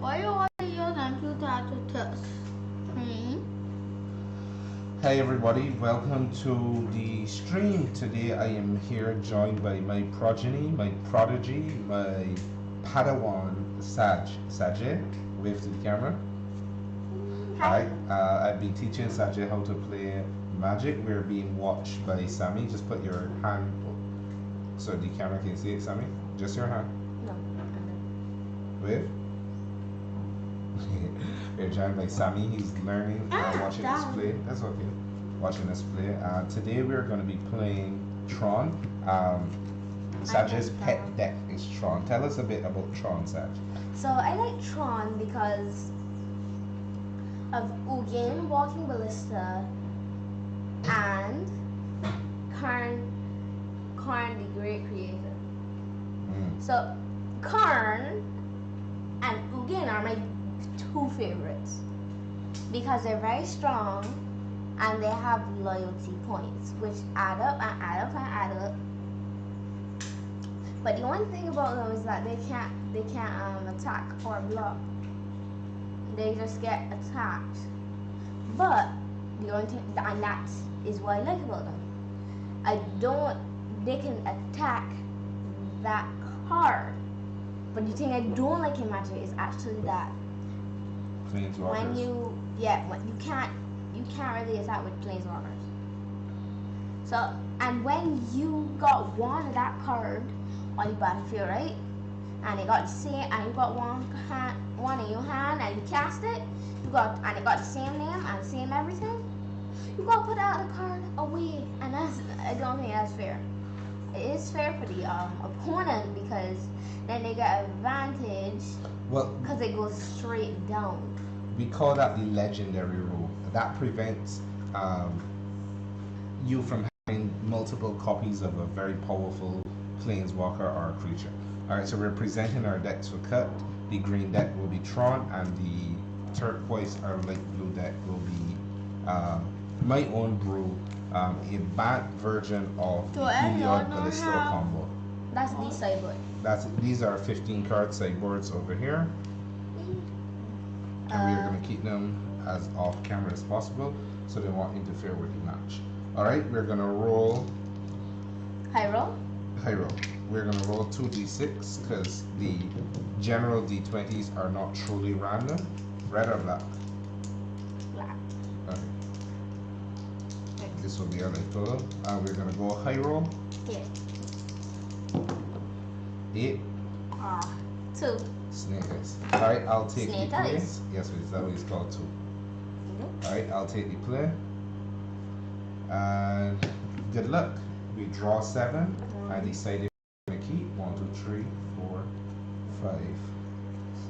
Why you want to use and two touches? Hey everybody, welcome to the stream. Today I am here joined by my progeny, my prodigy, my Padawan Sajay, wave to the camera. Hi. I've been teaching Sajay how to play Magic. We're being watched by Sammy. Just put your hand so the camera can see it, Sammy. Just your hand. No. Wave. We're joined by Sammy. He's learning and watching us play. That's okay. Watching us play. Today we're going to be playing Tron. Saj's pet deck is Tron. Tell us a bit about Tron, Saj. So I like Tron because of Ugin, Walking Ballista, and Karn the Great Creator. So Karn and Ugin are my two favorites because they're very strong and they have loyalty points which add up and add up and add up. But the one thing about them is that they can't attack or block. They just get attacked. But the only thing, and that is what I like about them. They can attack that hard. But the thing I don't like in Magic is actually that when you can't really attack with planeswalkers. So, and when you got one of that card on the battlefield, right? And it got the same, and you got one in your hand, and you cast it, and it got the same name and the same everything. You got to put that card away, and I don't think that's fair. It is fair for the opponent because then they get advantage. Well, because it goes straight down. We call that the legendary rule. That prevents you from having multiple copies of a very powerful planeswalker or a creature. Alright, so we're presenting our decks for cut. The green deck will be Tron, and the turquoise or light blue deck will be my own brew, a banned version of the Heliod Ballista combo. That's the sideboard. These are 15 card sideboards over here. And we're going to keep them as off camera as possible so they won't interfere with the match. Alright, we're going to roll. High roll? High roll. We're going to roll 2d6 because the general d20s are not truly random. Red or black? Black. Okay. This will be our life total. We're going to go high roll. 8. 2. Snake eyes. Alright, I'll take Snake the play. eyes. Yes, please. That way it's called 2. Alright, I'll take the play. And good luck. We draw 7. I decide if we're going to keep 1, 2, 3, 4, 5,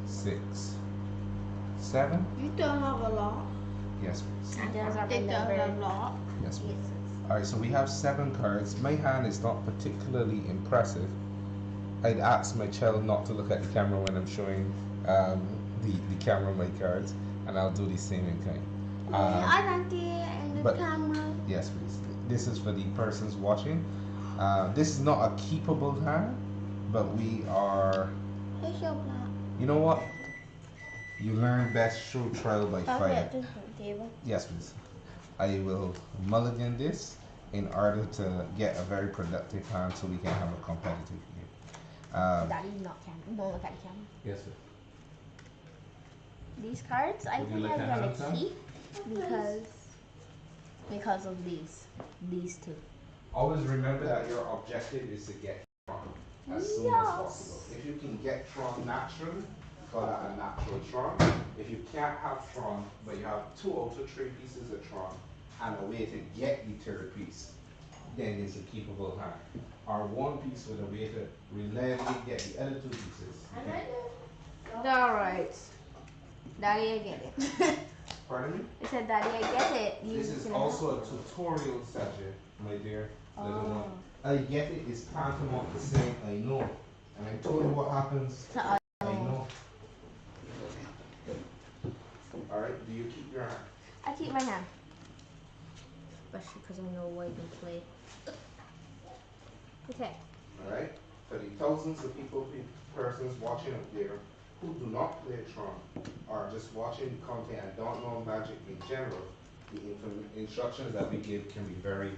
6, 7. You don't have a lot. Yes, please. And those are They don't have a numbered. lot. Yes, please. Alright, so we have 7 cards. My hand is not particularly impressive. I'd ask my child not to look at the camera when I'm showing the camera my cards, and I'll do the same in kind. I don't see it in the camera. Yes, please. This is for the persons watching. This is not a keepable hand, but we are. It's your black. You know what? You learn best through trial by fire. Table. Yes, please. I will mulligan this in order to get a very productive hand so we can have a competitive game. Daddy's not camera. Don't look at the camera. Yes, sir. These cards I Would you think like I'm to gonna have some? keep because of these two. Always remember that your objective is to get Tron as soon as possible. If you can get Tron naturally, call that a natural Tron. If you can't have Tron, but you have 2 out of 3 pieces of Tron and a way to get the third piece, then it's a keepable hand. Or 1 piece with a way to reliably get the other 2 pieces. Alright. Daddy, I get it. Pardon me? I said, Daddy, I get it. This is also a tutorial subject, my dear little one. I get it is tantamount to saying I know. And I told you what happens. I know. Alright, do you keep your hand? I keep my hand. Especially because I know what I can play. Okay. Alright? For the thousands of persons watching up there who do not play Tron or just watching the content and don't know Magic in general, the instructions that we give can be very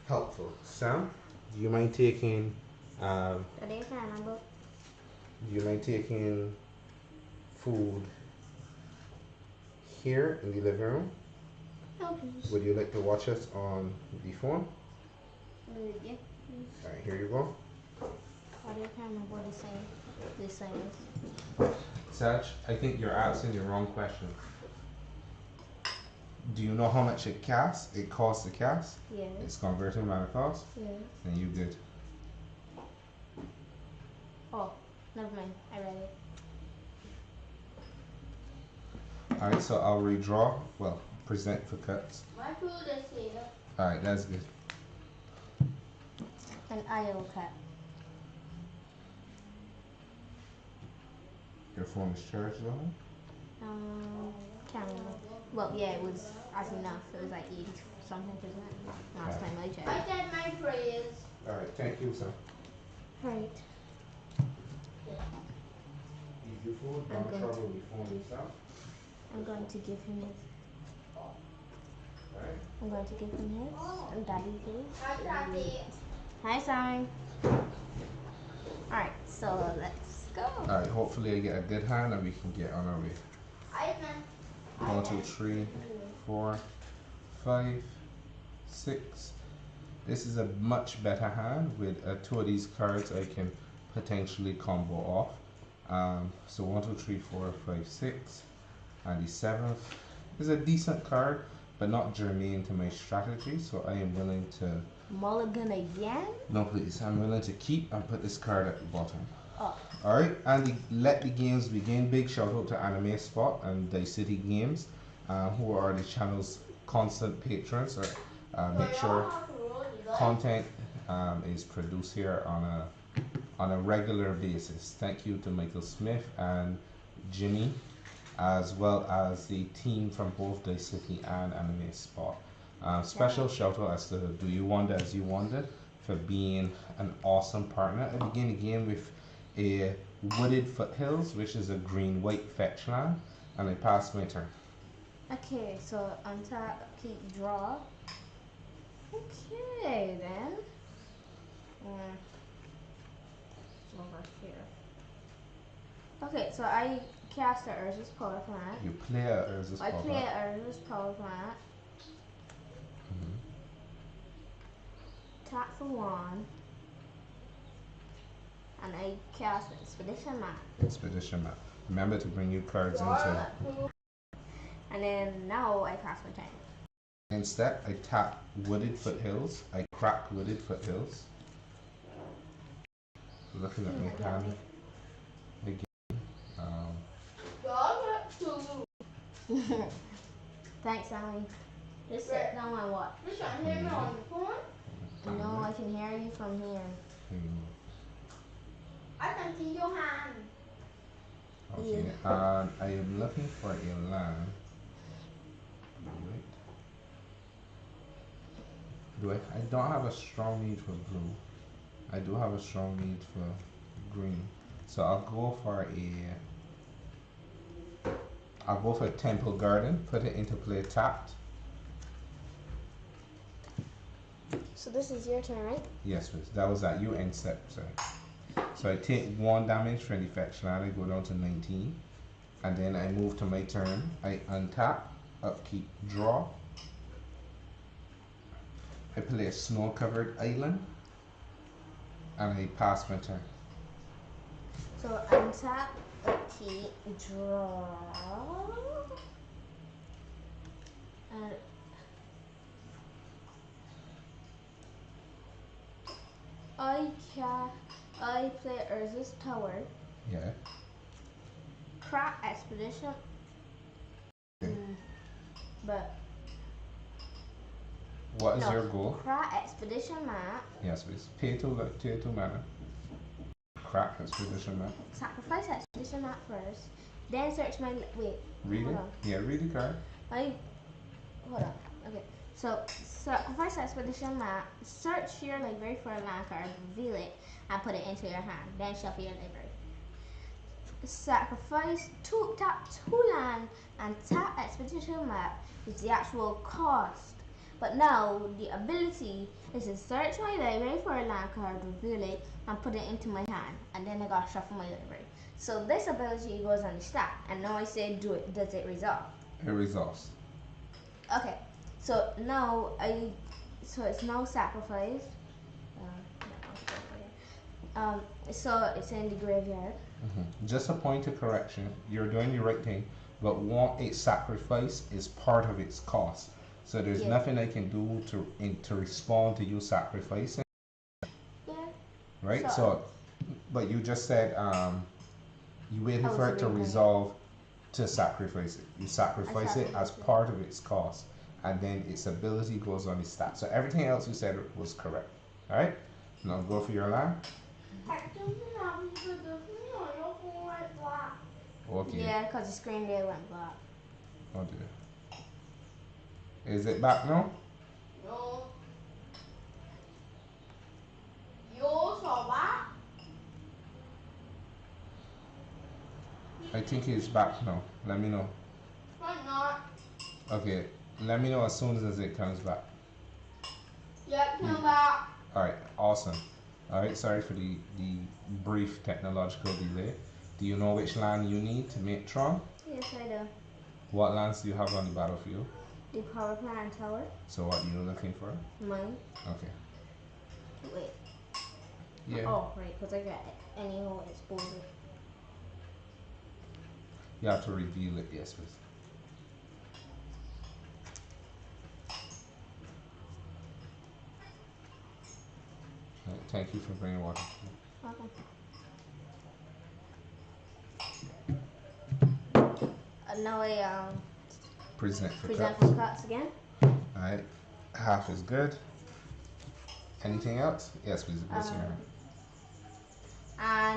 helpful. Sam, do you mind taking Tadi kan nambah. do you mind taking food here in the living room? No, please. Would you like to watch us on the phone? Yeah, please. Alright, here you go. Tadi kan nambah the same. Saj, I think you're asking the wrong question. Do you know how much it costs to cast? Yes. It's converting by the cost? Yes. Then you good. Oh, never mind. I read it. Alright, so I'll redraw. Well, present for cuts. My food is here. Alright, that's good. And I'll cut. Your phone is charged though? Can't remember. Well, yeah, it was as enough. It was like 80 something percent last time I checked. I said my prayers. Alright, thank you, sir. Right. Easy food, I'm don't going trouble with phone yourself. I'm going to give him his. Alright? I'm going to give him his. And Daddy his. I tried it. Hi, Simon. Alright, so let's go. Alright, hopefully I get a good hand and we can get on our way. I meant. 1, 2, 3, 4, 5, 6. This is a much better hand. With 2 of these cards I can potentially combo off. So 1, 2, 3, 4, 5, 6. And the 7th is a decent card, but not germane to my strategy, so I am willing to... Mulligan again? No please, I'm willing to keep and put this card at the bottom. Oh. Alright, and let the games begin. Big shout out to Anime Spot and Dice City Games, who are the channel's constant patrons. Make sure content is produced here on a regular basis. Thank you to Michael Smith and Jimmy, as well as the team from both Dice City and Anime Spot. Special shout out as to Do You Wonder As You Wonder for being an awesome partner. I begin again with a Wooded Foothills, which is a green-white fetch land, and I pass my turn. Okay, so untap, keep, draw. Okay, then. Over here. Okay, so I cast a Urza's Power Plant. You play a Urza's I Power play Plant. a Urza's Power Plant. Tap for 1. And I cast Expedition Map. Expedition Map. Remember to bring your cards into... And then now I cast my turn. Instead, I tap Wooded Foothills. I crack Wooded Foothills. Looking at my hand again. Thanks, Sally. Just sit down and watch. You can't hear me on the phone? No, I can hear you from here. I can see your hand. Okay, and I am looking for a land. I don't have a strong need for blue. I do have a strong need for green. So I'll go for Temple Garden, put it into play tapped. So this is your turn, right? Yes, miss. That was at you end step, sorry. So I take 1 damage from the fetch land, I go down to 19. And then I move to my turn. I untap, upkeep, draw. I play a snow covered island. And I pass my turn. So untap, upkeep, draw. And I play Urza's Tower. Yeah. Crack Expedition. Okay. But What is no, your goal? Crack Expedition Map. Yes, please. Pay 2 mana. Crack Expedition Map. Sacrifice Expedition Map first. Then search my wait. Read hold it? on. Yeah, read the card. Hold on. Okay. So sacrifice Expedition Map. Search your library for a land card, reveal it, and put it into your hand. Then shuffle your library. sacrifice tap two land and tap expedition map is the actual cost. But now the ability is to search my library for a land card, reveal it, and put it into my hand, and then I gotta shuffle my library. So this ability goes on the stack, and now I say do it. Does it resolve? It resolves. Okay. So now it's now sacrificed. So it's in the graveyard. Just a point of correction. You're doing the right thing, but what its sacrifice is part of its cost. So there's Yeah. nothing I can do to respond to you sacrificing. Yeah. Right. So- So but you just said you waited for it to reading. resolve to sacrifice it. You sacrifice it as sacrifice it. part of its cost, and then its ability goes on the stat. So everything else you said was correct. All right. Now go for your land. Okay. Yeah, because the screen there went black. Oh dear. Is it back now? No. Yo, so what? I think it's back now. Let me know. Why not? Okay. Let me know as soon as it comes back. Yep, come back. Alright, awesome. Alright, sorry for the brief technological delay. Do you know which land you need to make Tron? Yes, I do. What lands do you have on the battlefield? The power plant tower. So what are you looking for? Mine. Okay. Wait. Yeah. Oh, right, because I got it. Anyhow, it's bolded. You have to reveal it, yes, please. Alright, thank you for bringing water. Okay. Now I Present for present cups. for cuts again. Alright, half is good. Anything else? Yes, please. What's your hand?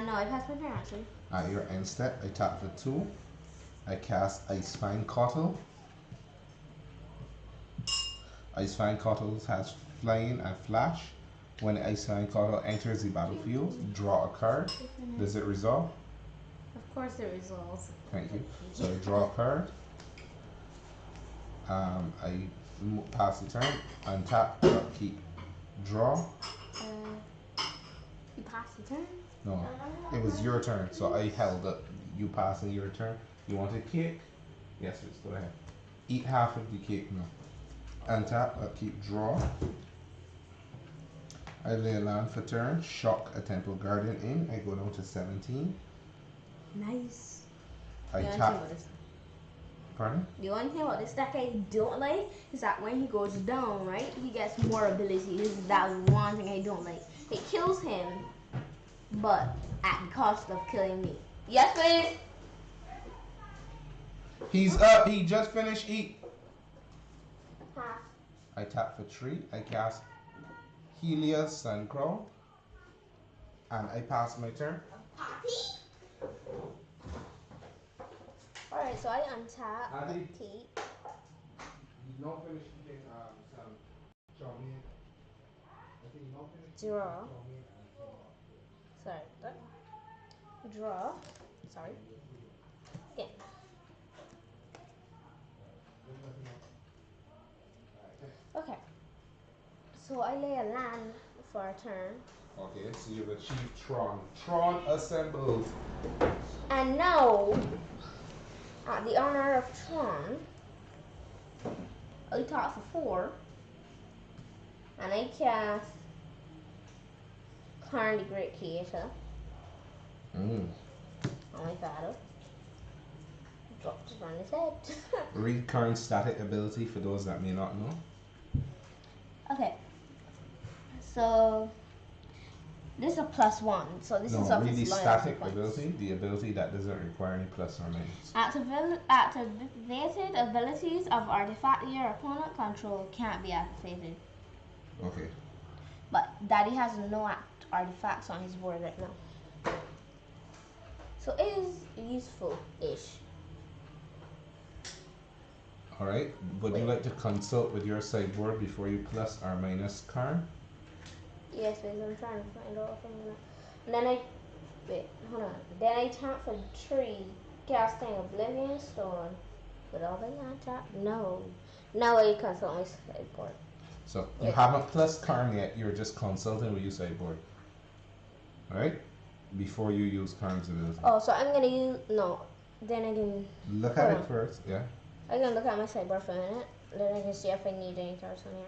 No, I passed my turn actually. At your end step, I tap for 2. I cast Icefine Cottle. Icefine Cottle has flying and flash. When Icefine Cottle enters the battlefield, draw a card. Does it resolve? Of course it resolves. Thank you. So I draw a card. I pass the turn. Untap, upkeep, draw. You passed the turn? No, it was your turn, so I held up. You passing your turn. You want a cake? Yes, please. Go ahead. Eat half of the cake now. Untap, upkeep, draw. I lay a land for turn. Shock a Temple Guardian in. I go down to 17. Nice. I The only tap. thing about this- Pardon? The only thing about this deck I don't like is that when he goes down, right, he gets more abilities. That's one thing I don't like. It kills him, but at the cost of killing me. Yes, please. He's up. He just finished eat. Pass. I tap for 3. I cast Helia's Suncrow. And I pass my turn. Papi? Alright, so I untap, Adi. upkeep. You not finish eating some chow mein. I think you not finish Draw. chow mein and some Sorry, that. Draw. Sorry. Again. Okay. So I lay a land for a turn. Okay, so you've achieved Tron. Tron assembles. And now, at the honor of Tron, I top for 4. And I cast Karn the Great Creator on my battle. Dropped it on his head. Read current static ability for those that may not know. Okay. So this is a +1. So this is No, of read the his static points. ability, the ability that doesn't require any plus or minus. Activated abilities of artifact your opponent control can't be activated. Okay. But Daddy has no artifacts on his board right now. So it is useful-ish. Alright. Would you like to consult with your sideboard before you plus or minus Karn? Yes, please. I'm trying to find out from that. And then Wait, hold on. Then I tap for 3, casting Oblivion Stone. Would all be on top? No. Now I consult my sideboard. So you Wait. haven't plus Karn yet. You're just consulting with your sideboard, right? Before you use Karn's ability. Oh, so I'm gonna use no. Then I can Look at hold it on. first. Yeah. I can look at my sideboard for a minute. Then I can see if I need any cards on here.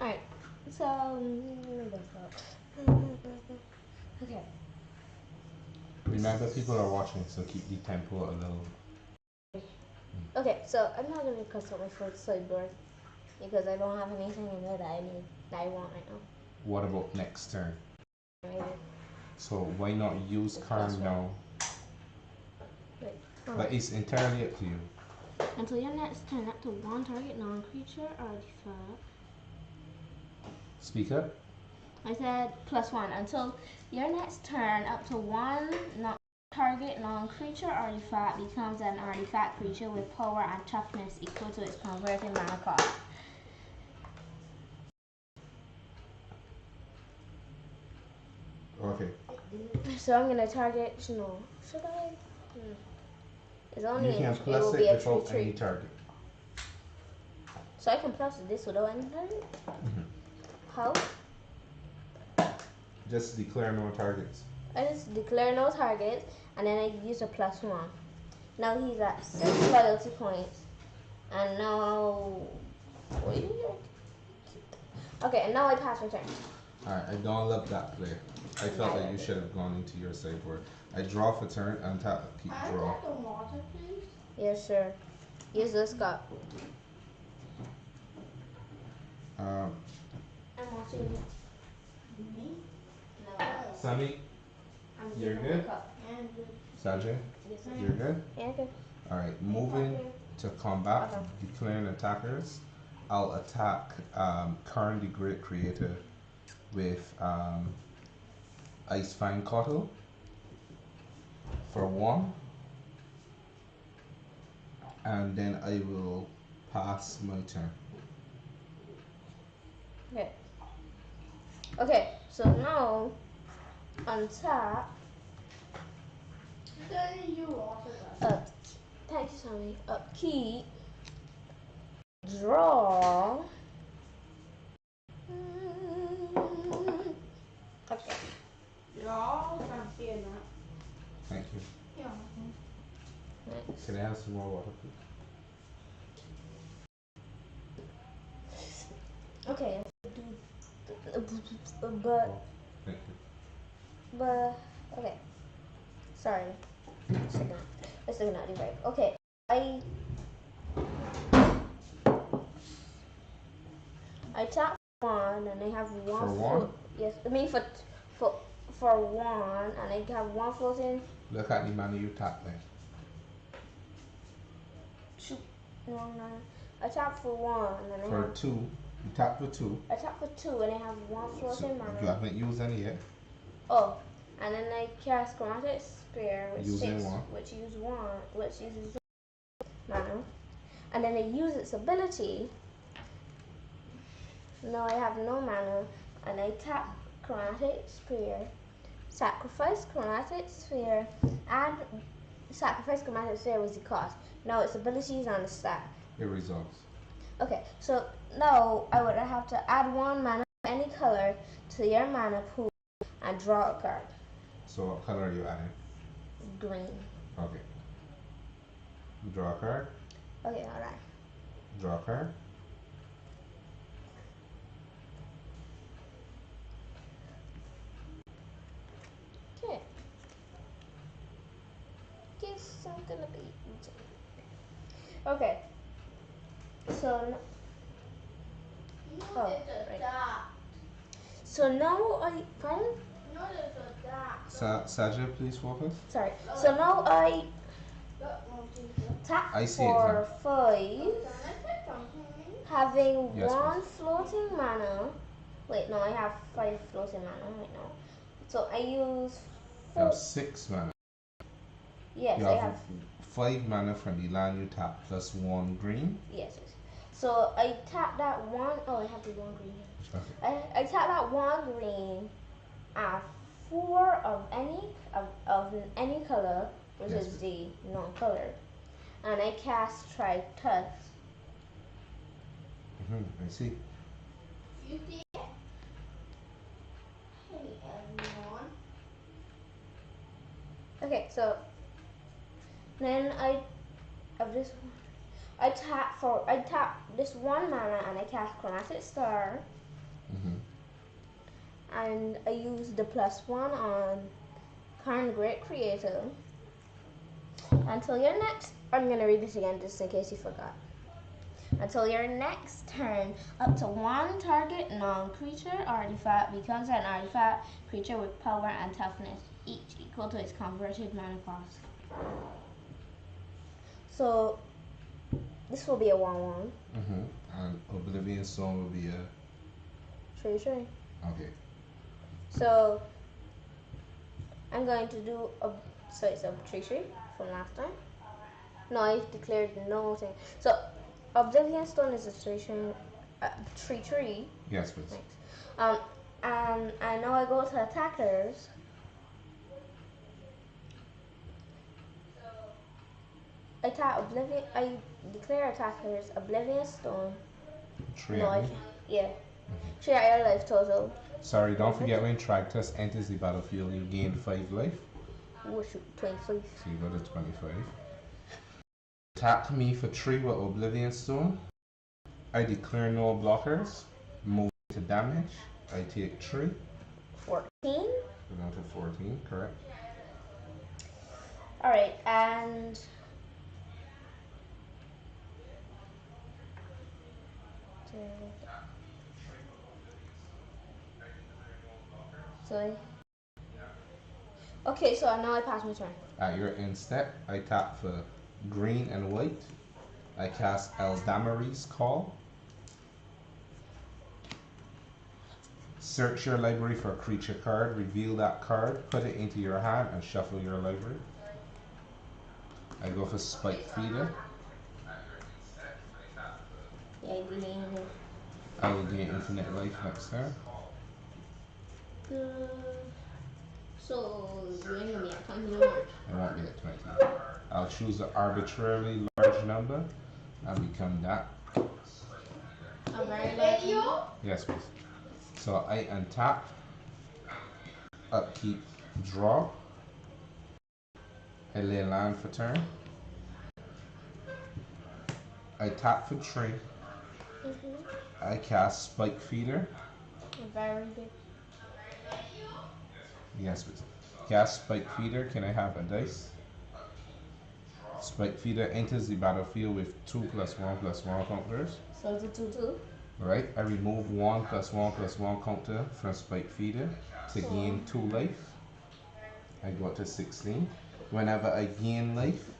Alright, so okay. Remember, people are watching, so keep the tempo a little. Okay, so I'm not gonna consult my first sideboard because I don't have anything in there that I need that I want right now. What about next turn? Maybe. So why not use Plus Karn one. now? Wait, But it's entirely up to you. until your next turn, up to 1 target non-creature artifact. Speak up. I said +1 until your next turn. Up to 1 target non-creature artifact becomes an artifact creature with power and toughness equal to its converted mana cost. Okay. So I'm gonna target. No, should I? It's only You can it plus will it be a without 3/3. any target. So I can plus this without any target. How? Just declare no targets. I just declare no targets and then I use a +1. Now he's at 6 loyalty points. And now. Okay, and now I pass my turn. Alright, I don't love that play. I felt that you should have gone into your sideboard. I draw for turn and tap keep Can I draw. get the water, please? Yeah, sure. Use this cup. Um, I'm watching Me? No. Sammy, I'm You're using good? the cup. And the Sajay, Yes, sir. you're good? Yeah, okay. Alright, moving to combat, Okay. declaring attackers. I'll attack Karn the Great Creator with Ice Fang Cottle for 1. And then I will pass my turn. Okay. Okay, so now on top, Then you water that. thank you, Sammy. Upkeep, draw. Okay. Y'all can see that. Thank you. Yeah. Next. Can I have some more water, please? Okay. But Thank you. okay. Sorry. Let's not do right. Okay. I tap 1 and I have 1 For 1? Yes, I mean for 1 and I have 1 floating. Look at the mana you tap there. Shoot. No. I tap for 1 and I For have 2, you tap for 2. I tap for 2 and I have 1 So floating you mana. haven't used any yet. Oh, and then I cast Chromatic Spear, which Using takes, 1. which uses mana, and then I use its ability. No, I have no mana, and I tap Chromatic Spear, sacrifice Chromatic Sphere, and sacrifice Chromatic Sphere was the cost. Now its ability is on the stack. It resolves. Okay, so now I would have to add 1 mana of any color to your mana pool and draw a card. So what color are you adding? Green. Okay. Draw a card. Okay, alright. Draw a card. Okay. Guess I'm gonna be eating. Okay. So Oh, right. So now pardon? Saja, please focus. Sorry. So now I tap I see for it 5, having Yes, one floating mana. Wait, no, I have 5 floating mana right now. So I use You 4. have 6 mana. Yes, You I have have. 5 mana from the land you tap plus 1 green. Yes, yes. So I tap that one. Oh, I have the one green here. Okay. I tap that one green. 4 of any color, which Yes, is the non-color, and I cast Try Touch. I see. You see it? Hey everyone. Okay, so then of this I tap this one mana and I cast Chromatic Star, and I use the +1 on Karn Great Creator. Until your next, I'm gonna read this again just in case you forgot. Until your next turn, up to one target non-creature artifact becomes an artifact creature with power and toughness, each equal to its converted mana cost. So this will be a 1/1. And Oblivion Stone will be a. Tree. Okay. So I'm going to do so it's a tree from last time. No, I declared no thing. So Oblivion Stone is a tree. Yes, please. Thanks. And now I go to attackers. I declare attackers Oblivion Stone. Tree. No, I can't. Yeah. 3 air life total. Sorry, don't forget when Tractus enters the battlefield, you gain 5 life. Oh, shoot, 25. So you go to 25. Attack me for 3 with Oblivion Stone. I declare no blockers. Move to damage. I take 3. 14. Go down to 14, correct. Alright, and sorry. Okay, so now I pass my turn. At your end step, I tap for green and white. I cast Eldamari's Call. Search your library for a creature card, reveal that card, put it into your hand, and shuffle your library. I go for Spike Feeder. Yeah, I gain it. I will gain infinite life next turn. So you ain't gonna be at 20 anymore. I won't be at 20. I'll choose an arbitrarily large number and become that. A very large number? Yes, please. So I untap, upkeep, draw. I lay land for turn. I tap for 3. I cast Spike Feeder. Very big. Yes, please. Cast Spike Feeder. Can I have a dice? Spike Feeder enters the battlefield with 2+1/+1 counters. So it's a 2/2. Right. I remove 1+1/+1 counter from Spike Feeder to gain 2 life. I go up to 16. Whenever I gain life,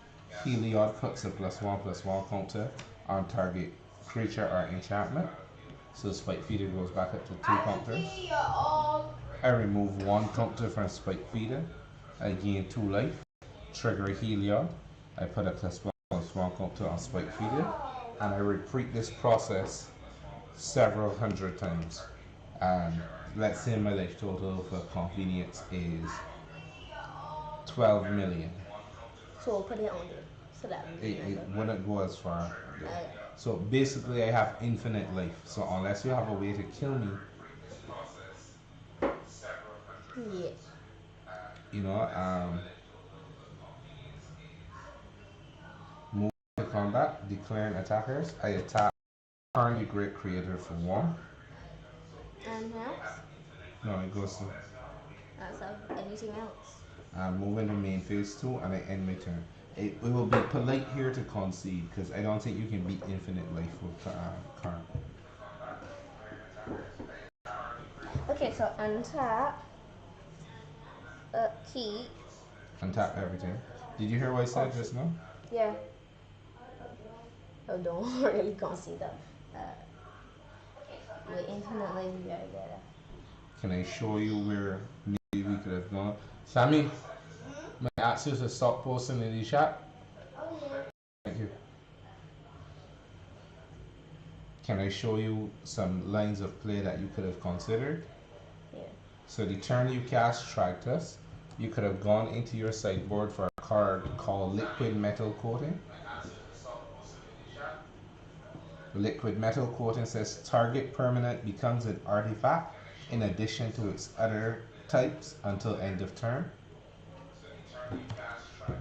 Heliod puts a +1/+1 counter on target creature or enchantment. So Spike Feeder goes back up to 2 counters. I remove 1 counter from Spike Feeder. I gain 2 life. Trigger Heliod. I put a +1/+1 counter on Spike Feeder. And I repeat this process several hundred times. And let's say my life total for convenience is 12 million. So we'll put it on there. So that It wouldn't go as far. Okay. So basically, I have infinite life. So unless you have a way to kill me, Yeah. you know, move to combat, declaring attackers. I attack Karn the Great Creator for 1. And else? No, it goes to Anything else? move into main phase 2, and I end my turn. It will be polite here to concede because I don't think you can beat infinite life with Karn. Okay, so untap, keep. Untap everything. Did you hear what I said just now? Yeah. Oh, don't worry, you can't see that. Wait, infinitely, we gotta get it. Can I show you where maybe we could have gone? Sammy, may I ask you to stop posting in the chat? Okay. Thank you. Can I show you some lines of play that you could have considered? Yeah. So the turn you cast Tritus, you could have gone into your sideboard for a card called Liquid Metal Coating. Liquid Metal Coating says target permanent becomes an artifact in addition to its other types until end of turn.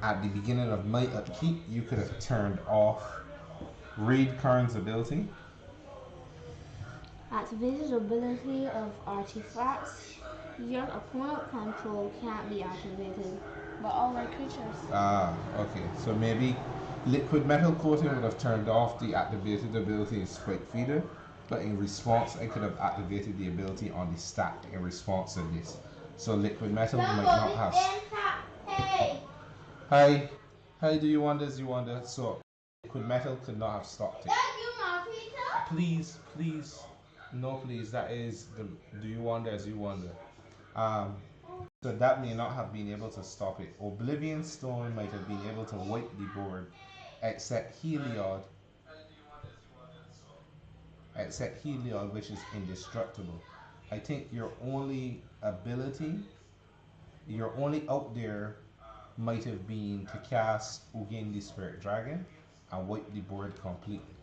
At the beginning of my upkeep, you could have turned off Read Karn's ability. Activated ability of artifacts. Your opponent control can't be activated by all their creatures. Ah, okay. So maybe Liquid Metal Coating would have turned off the activated ability in Spike Feeder, but in response, I could have activated the ability on the stack in response to this. So Liquid Metal might not have. Hey! Hi, hi, do you want this? You want that? So Liquid Metal could not have stopped it. That you my pizza? Please, please, no, please. That is the. Do you wonder as you wonder? Um, so that may not have been able to stop it. Oblivion Stone might have been able to wipe the board, except Heliod, which is indestructible. I think your only ability, your only out there, might have been to cast Ugin the Spirit Dragon and wipe the board completely.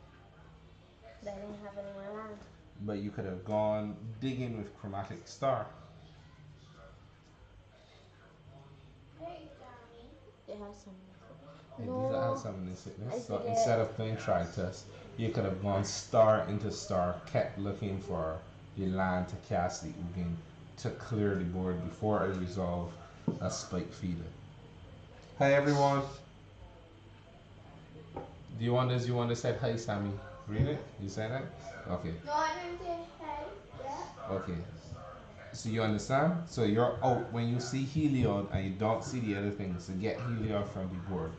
They didn't have any more land. But you could have gone digging with Chromatic Star. Hey, Johnny. They have some. It No. does have summoning sickness. I So forget. instead of playing Tritus, you could have gone star into star, kept looking for the land to cast the Ugin to clear the board before I resolve a Spike Feeder. Hi everyone. Do you want this? You want to say hi, Sammy? Read it? You said that? Okay. No, I didn't say hey. Yeah. Okay. So you understand? So you're out when you see Heliod and you don't see the other things to get Heliod from the board.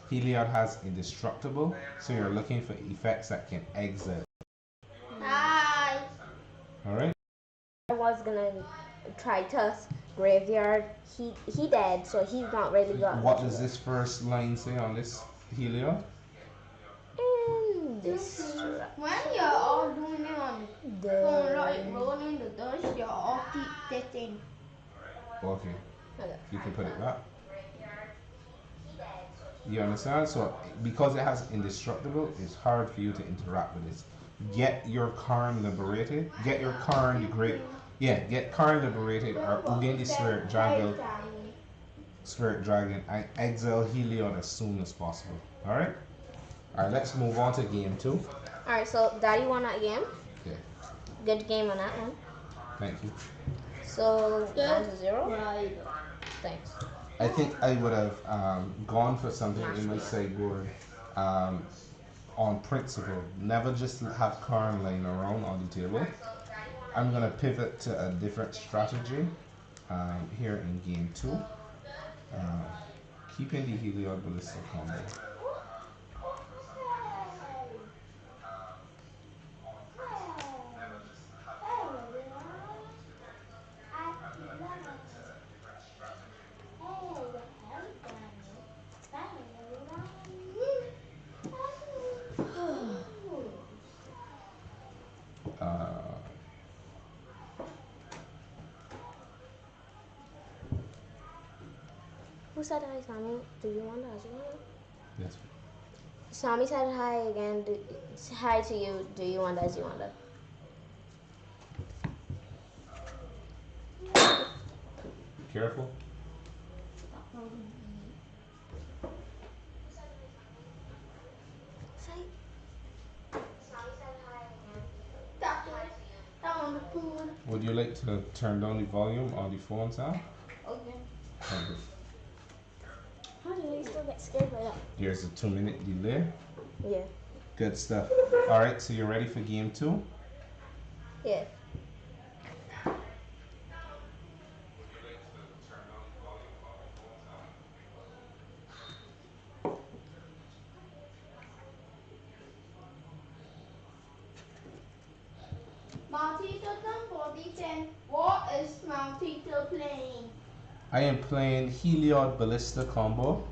Heliod has indestructible, so you're looking for effects that can exit. Hi. Alright? I was gonna try Tusk Graveyard. He dead, so he's not really got. What does this first line say on this Heliod? When you're all doing it on the phone, like rolling the dust, you're all keep sitting. Okay. Okay. You can put it back. You understand? So because it has indestructible, it's hard for you to interact with this. Get your Karn liberated. Get your Karn the Great. Yeah, get Karn liberated or Ugin the Spirit Dragon and exile Heliod as soon as possible. Alright? Alright, let's move on to game 2. Alright, so Daddy won that game. Okay. Good game on that one. Thank you. So 9-0. Right. Thanks. I think I would have gone for something in my sideboard on principle. Never just have Karn laying around on the table. I'm going to pivot to a different strategy here in game 2. Keeping the Heliod Ballista combo. Who said hi, Sammy? Do you want that? Yes. Sammy said hi again. Hi to you. Do you want that? You want that? Careful. Say. Would you like to turn down the volume on the phone sound? Okay. Thank you. How do you still get scared by that? Here's a 2-minute delay. Yeah. Good stuff. Alright, so you're ready for game 2? Yeah. Maltito, somebody then. What is Maltito playing? I am playing Heliod Ballista combo.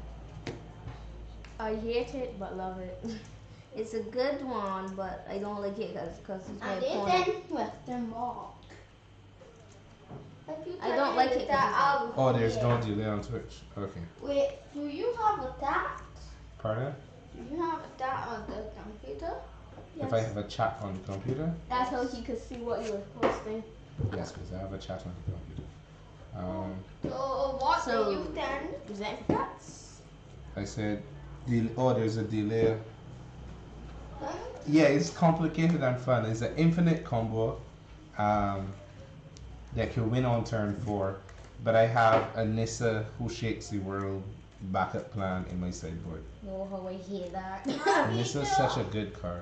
I hate it but love it. It's a good one, but I don't like it because it's my And opponent. then with the mark. I don't like it. Oh, there's no delay on Twitch. Okay. Wait, do you have a that? Pardon? Do you have a that on the computer? Yes. If I have a chat on the computer? That's how he could see what you were posting. Yes, because I have a chat on the computer. So what So- do you then? Is that that's? I said, oh, there's a delay. Yeah, it's complicated and fun. It's an infinite combo that can win on turn 4. But I have a Nissa Who Shakes the World backup plan in my sideboard. No, how I hate that. Nissa's such a good card.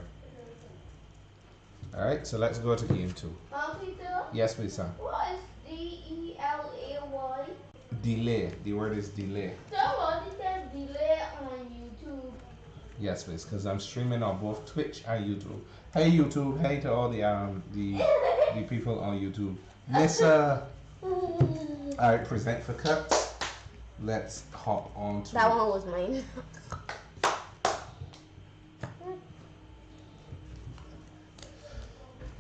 Alright, so let's go to game 2. Maltito, Yes, please, Sam. what is DELAY? Delay. The word is delay. Somebody said delay on YouTube. Yes, please, because I'm streaming on both Twitch and YouTube. Hey, YouTube. Hey to all the people on YouTube. Nissa. Alright, present for cuts. Let's hop on to That one was mine.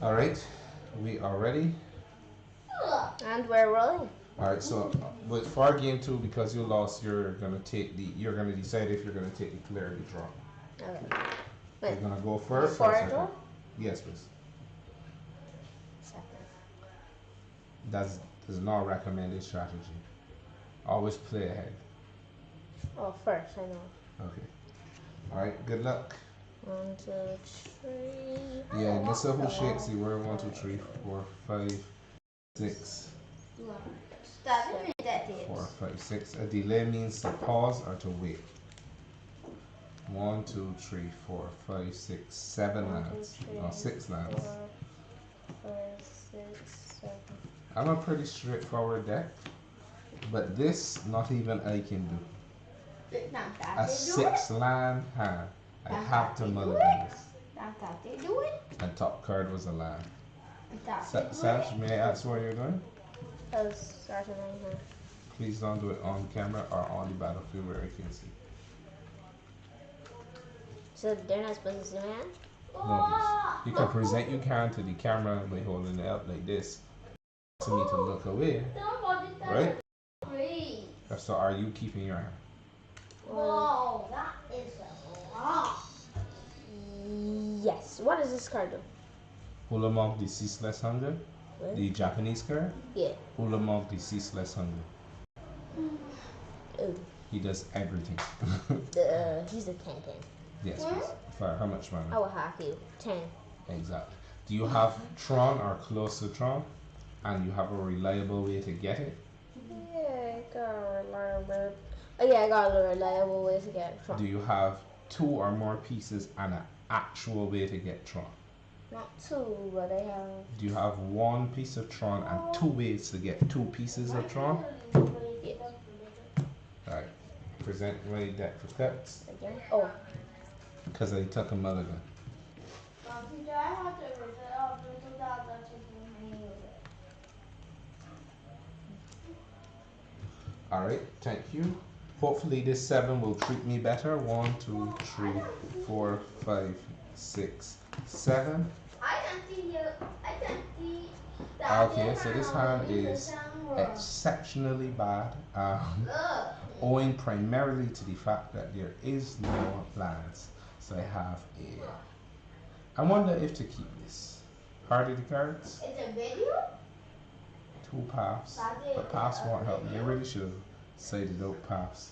Alright, we are ready. And we're rolling. Alright, so but for game 2, because you lost, you're gonna decide if you're gonna take the clear or the draw. Okay. You're Wait. gonna go first Before or I second? draw? Yes, please. Second. That's not a recommended strategy. Always play ahead. Oh, first, I know. Okay. Alright, good luck. 1, 2, 3. Yeah, Nissa Who Shakes the World. 1, 2, 3, 4, 5, 6. Starting with that is. 4, 5, 6. A delay means to pause or to wait. 1, 2, 3, 4, 5, 6, 7 lands. No, 6 lands. 4, 5, 6, 7. I'm a pretty straightforward deck, but this not even I can do. It's not that A they do it. 6 land hand. I That's have how to they do mulligan it. this. That's how they do it. And top card was a land. That's how they do Saj, it. may I ask what you're doing? I was starting right here. Please don't do it on camera or on the battlefield where I can see. So they're not supposed to see my hand? No, please. You can present your hand to the camera by holding it up like this to me to look away, Somebody said right? free. So are you keeping your hand? Whoa, that is a lot. Yes. What does this card do? Ulamog the Ceaseless Hunger, What? the Japanese card. Yeah. Ulamog the Ceaseless Hunger. Oh. He does everything. He's a 10-10. Yes, please. For how much I mana? will hack you. 10. Exactly. Do you have Tron or close to Tron? And you have a reliable way to get it? Yeah, I got a reliable. Oh yeah, I got a reliable way to get it Do from. you have 2 or more pieces and an actual way to get Tron? Not 2, but I have. Do you have 1 piece of Tron and 2 ways to get 2 pieces of Tron? Yes. Alright. Present my deck for cuts. Again? Oh. Because I took a mulligan. Computer, I have to reserve the 2000 to me. Alright, thank you. Hopefully this 7 will treat me better. 1, 2, 3, 4, 5, 6, 7. I can see you. I can see that. Okay, so this hand is exceptionally bad, owing primarily to the fact that there is no lands. So I have a. I wonder if to keep this. Party the cards, It's a video? 2 paths, but paths won't help me. I really should have cited out paths.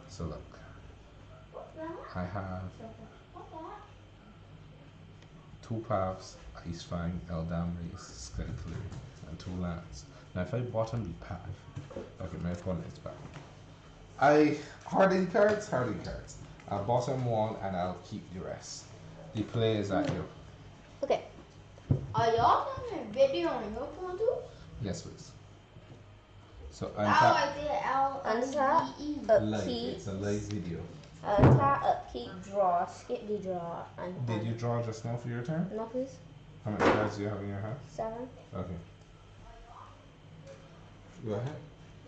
So look, What's that? I have What's that? 2 paths, Ice Fang, Eldam Race, Sky Clear, and 2 lands. Now if I bottom the path, okay, my opponent's back. I hardy cards. I'll bottom 1 and I'll keep the rest. The play is at you. Okay. Are y'all filming a video on your phone too? Yes, please. So How untap I did Untap. L-O-V-E. live. Upkeep. It's a live video. Untap, upkeep, draw, skip the draw, and. Did you draw just now for your turn? No, please. How many cards do you have in your hand? 7. Okay. Go ahead.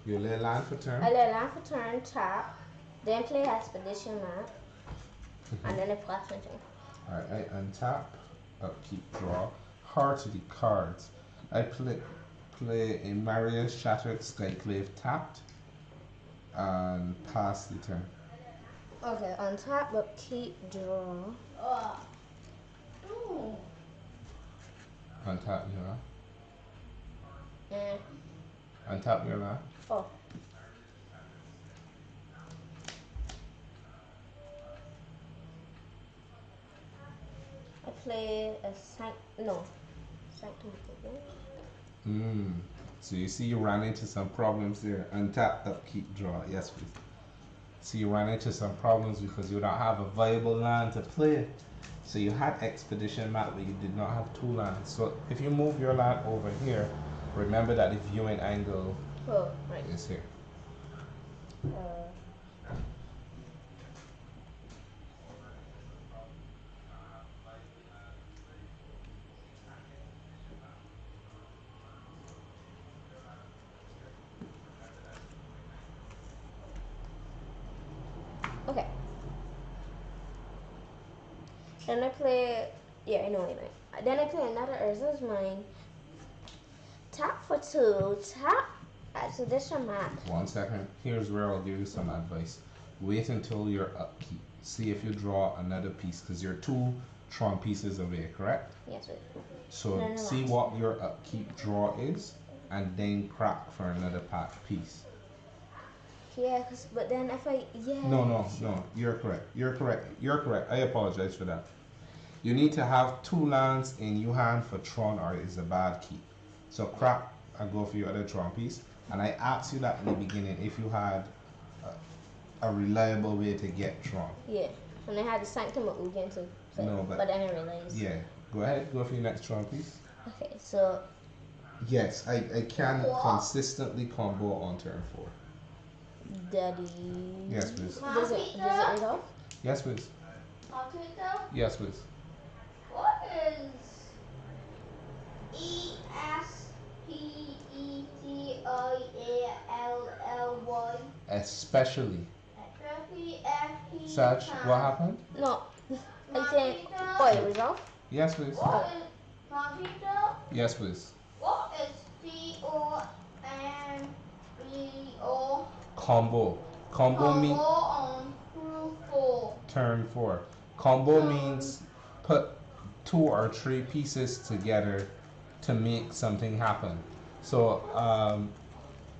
You lay land for turn. I lay land for turn, tap, then play expedition map, and then I pass my turn. Alright, I untap, upkeep, draw. Heart to the cards. I play a Maria's Shattered Skyclave tapped and pass the turn. Okay, untap, upkeep, draw. Untap your land. And Untap your land. oh. I play a sanctum. So you see you ran into some problems there. Untap, upkeep, draw. Yes, please. So you ran into some problems because you don't have a viable land to play. So you had expedition map, but you did not have 2 lands. So if you move your land over here, remember that the viewing angle is here. Okay. Then I play. Yeah, I know. Then I play another Urza's Mine. Tap for 2. Tap expedition map. 1 second. Here's where I'll give you some advice. Wait until you're upkeep. See if you draw another piece because you're 2 Tron pieces away, correct? Yes, wait. So No, see what your upkeep draw is and then crack for another piece. Yeah, but then if I No, you're correct. I apologize for that. You need to have 2 lands in your hand for Tron or it is a bad keep. So crack and go for your other Tron piece. And I asked you that in the beginning if you had a reliable way to get Tron. Yeah, and I had the Sanctum of Ugin too. So, No, but then I realized. Yeah, go ahead, go for your next Tron piece. Okay, so. Yes, I can consistently combo on turn 4. Daddy. Yes, please. Does it resolve? Yes, please. Yes, please. What is ESPETIALLY? Especially. Saj, what happened? No, I think. Oh, it resolve? Yes, please. What is computer? Yes, please. What is COMBO? Combo. Combo means on through 4. turn 4. Combo means put 2 or 3 pieces together to make something happen. So,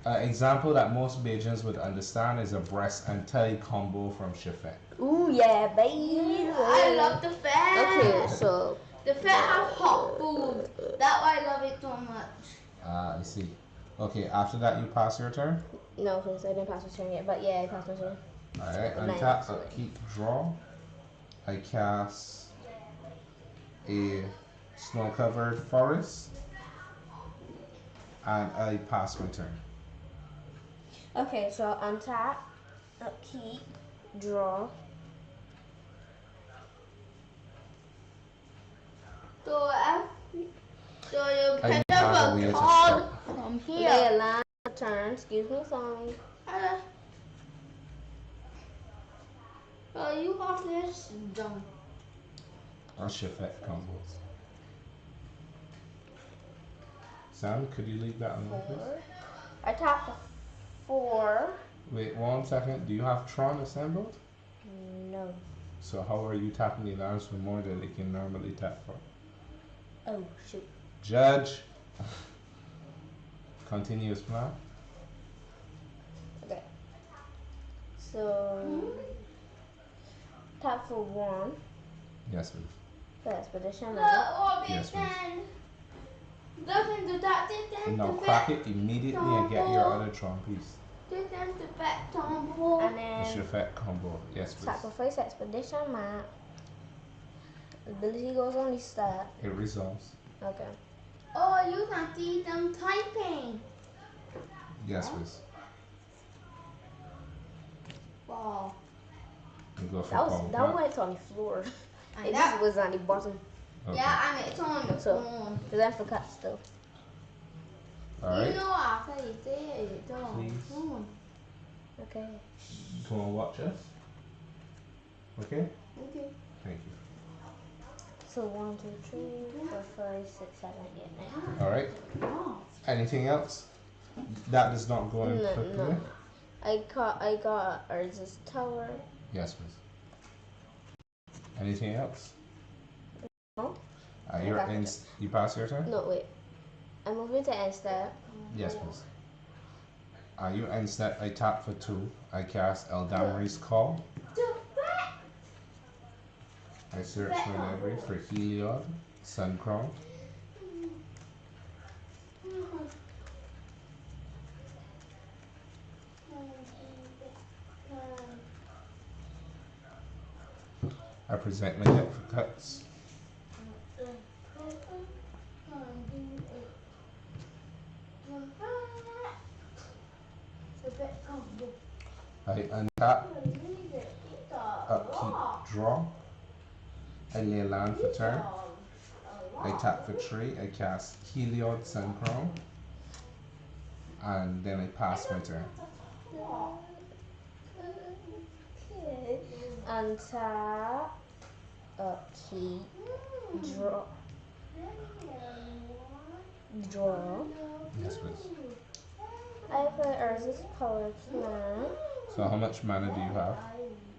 an example that most Bajans would understand is a breast and thigh combo from Shafet. Ooh, yeah, baby. I love the fan. Okay, so. The fan have hot food. That's why I love it so much. I see. Okay, after that you pass your turn? No, because I didn't pass my turn yet. But yeah, I passed my turn. Alright, untap, upkeep, draw. I cast a snow-covered forest. And I pass my turn. Okay, so untap, upkeep, draw. So you I pick have a up way a to card start. from Lay here. a line turn. Excuse me, sorry. So you got this done. Or Shafet combos. Sam, could you leave that on, please? I tapped 4. Wait 1 second. Do you have Tron assembled? No. So how are you tapping the lands for more than they can normally tap for? Oh, shoot. Judge. Continuous plan. Okay. So, tap for 1. Yes, please. For expedition. Yes, please. Doesn't do that. Now crack it immediately and get your other Tron piece. And And It's your then fat combo. Yes, please. sacrifice expedition map. Ability goes on the start. It resolves. Okay. oh, you can see them typing. Yes, please. Wow. You go for That power went plant. on the floor. And It that just was on the bottom. Okay. Yeah, and it's on the So, phone. because I forgot still. Alright. You know after you say it's on Please. the phone. Okay. Come on, watch us. Okay? Okay. Thank you. So 1, 2, 3, 4, 5, 6, 7, 8, 9. Alright. Anything else? That does not go in quickly. No. I got Urza's tower. Yes, please. Anything else? No. You pass your turn? No, wait. I'm moving to end step. Yes, please. You end step. I tap for 2. I cast Eldamri's Call. I search my library for Heliod, Sun Crown. I present my deck for cuts. I untap, upkeep, draw. I lay land for turn. I tap for 3. I cast Heliod, Sun Crown. And then I pass my turn. Okay. Untap. Upkeep. Draw. Draw. Yes, please. I play Urza's power plant. So how much mana do you have?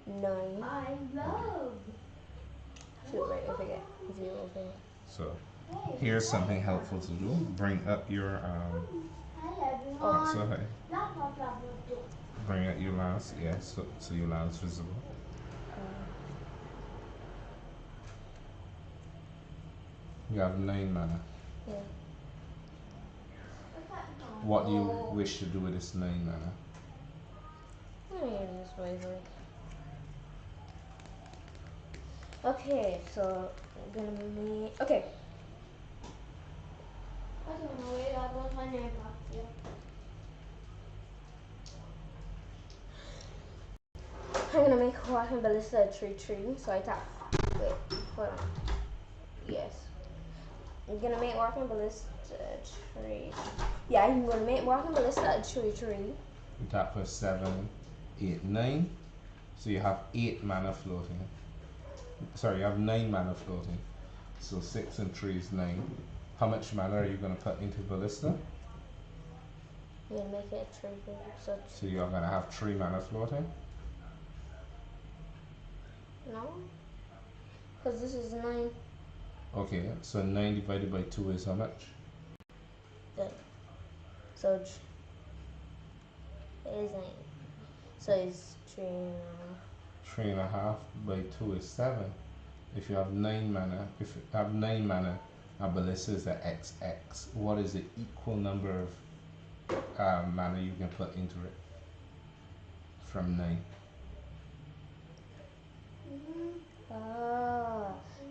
9. Shoot, right, I forget. 0, okay. So here's something helpful to do. Bring up your so hey. Bring up your lance, yes, so your lance visible. You have 9 mana. Yeah. What do you wish to do with this 9 mana? I'm gonna use this wisely. Okay, so I'm gonna make. Okay. I don't know where that was my name back here. I'm gonna make Walking Ballista a 3/3, so I tap. Wait, hold on. Yes. I'm gonna make Walking Ballista a 3. Yeah, I'm gonna make Walking Ballista a 3/3. You tap for 7, 8, 9. So you have 8 mana floating. Sorry, you have 9 mana floating. So 6 and 3 is 9. How much mana are you going to put into Ballista? I'm gonna make it a 3/3. So you're going to have 3 mana floating? No? Because this is 9. Okay, so 9 divided by 2 is how much? So it is 9. So it's 3 and 3.5 by 2 is 7. If you have 9 mana, a Ballista is the XX. What is the equal number of mana you can put into it from 9?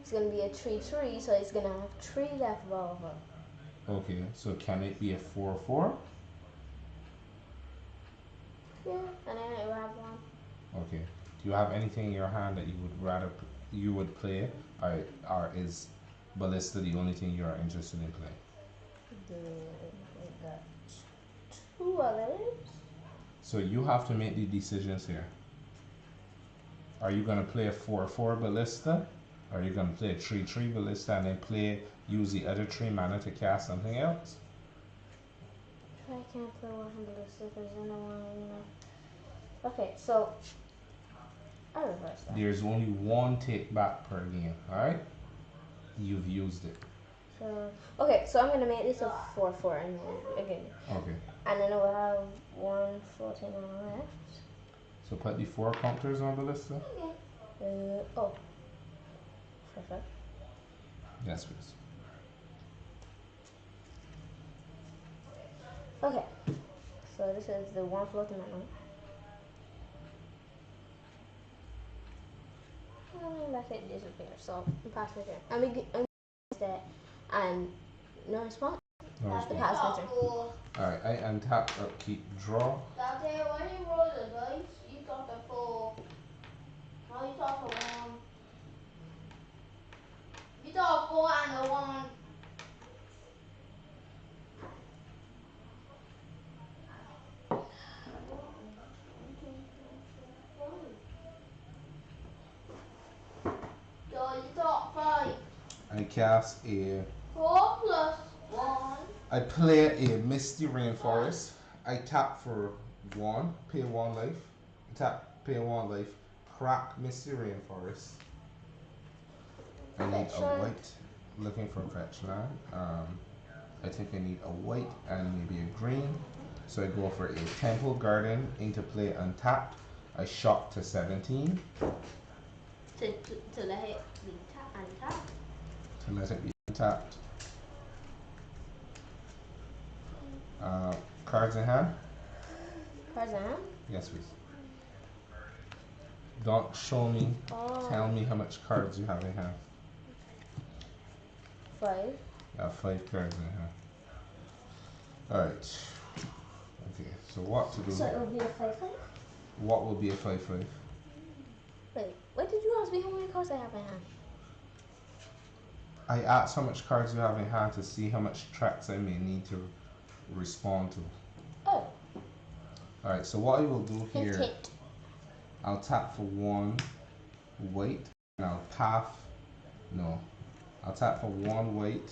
it's gonna be a 3/3, so it's gonna have 3 left over. Okay, so can it be a 4/4? Yeah, and then it will have 1. Okay. Do you have anything in your hand that you would play, or is Ballista the only thing you are interested in playing? We got 2 others. So you have to make the decisions here. Are you gonna play a 4/4 Ballista? Or are you gonna play a 3/3 Ballista and then use the other 3 mana to cast something else? I can't play Walking Ballista because I don't want to. Okay, so I reverse that. There's only 1 take back per game, alright? You've used it. So okay, so I'm gonna make this a 4/4 and again. Okay. And then I will have 1 floating on left. So put the 4 counters on Ballista? Oh. Perfect. Yes, please. Okay. So this is the 1 floating mana. And let it disappear. So pass my turn. I'm that and no response. No The response. pass my turn. Alright, I untap, upkeep, draw. Daddy, when you roll the dice, you got the 4. Now you got the 1. You four and a one. So you got five. I cast a. 4 plus 1. I play a Misty Rainforest. I tap for one, pay one life. Tap, pay one life. Crack Misty Rainforest. I need Fetch a land. white. Looking for fetch land. I think I need a white and maybe a green. So I go for a Temple Garden into play untapped. I shot to 17 To let it be untapped. to let it be untapped. Cards in hand? Cards in hand? Yes, please. Don't show me. Oh. Tell me how much cards you have in hand. 5. You have 5 cards in hand. Alright. Okay, so what to do? So it will be a 5/5? What will be a 5/5? Wait, what did you ask me how many cards I have in hand? I asked how much cards you have in hand to see how much tracks I may need to respond to. Oh. Alright, so what I will do Hint, here, hint. I'll tap for one white and I'll path. No. I'll tap for one white,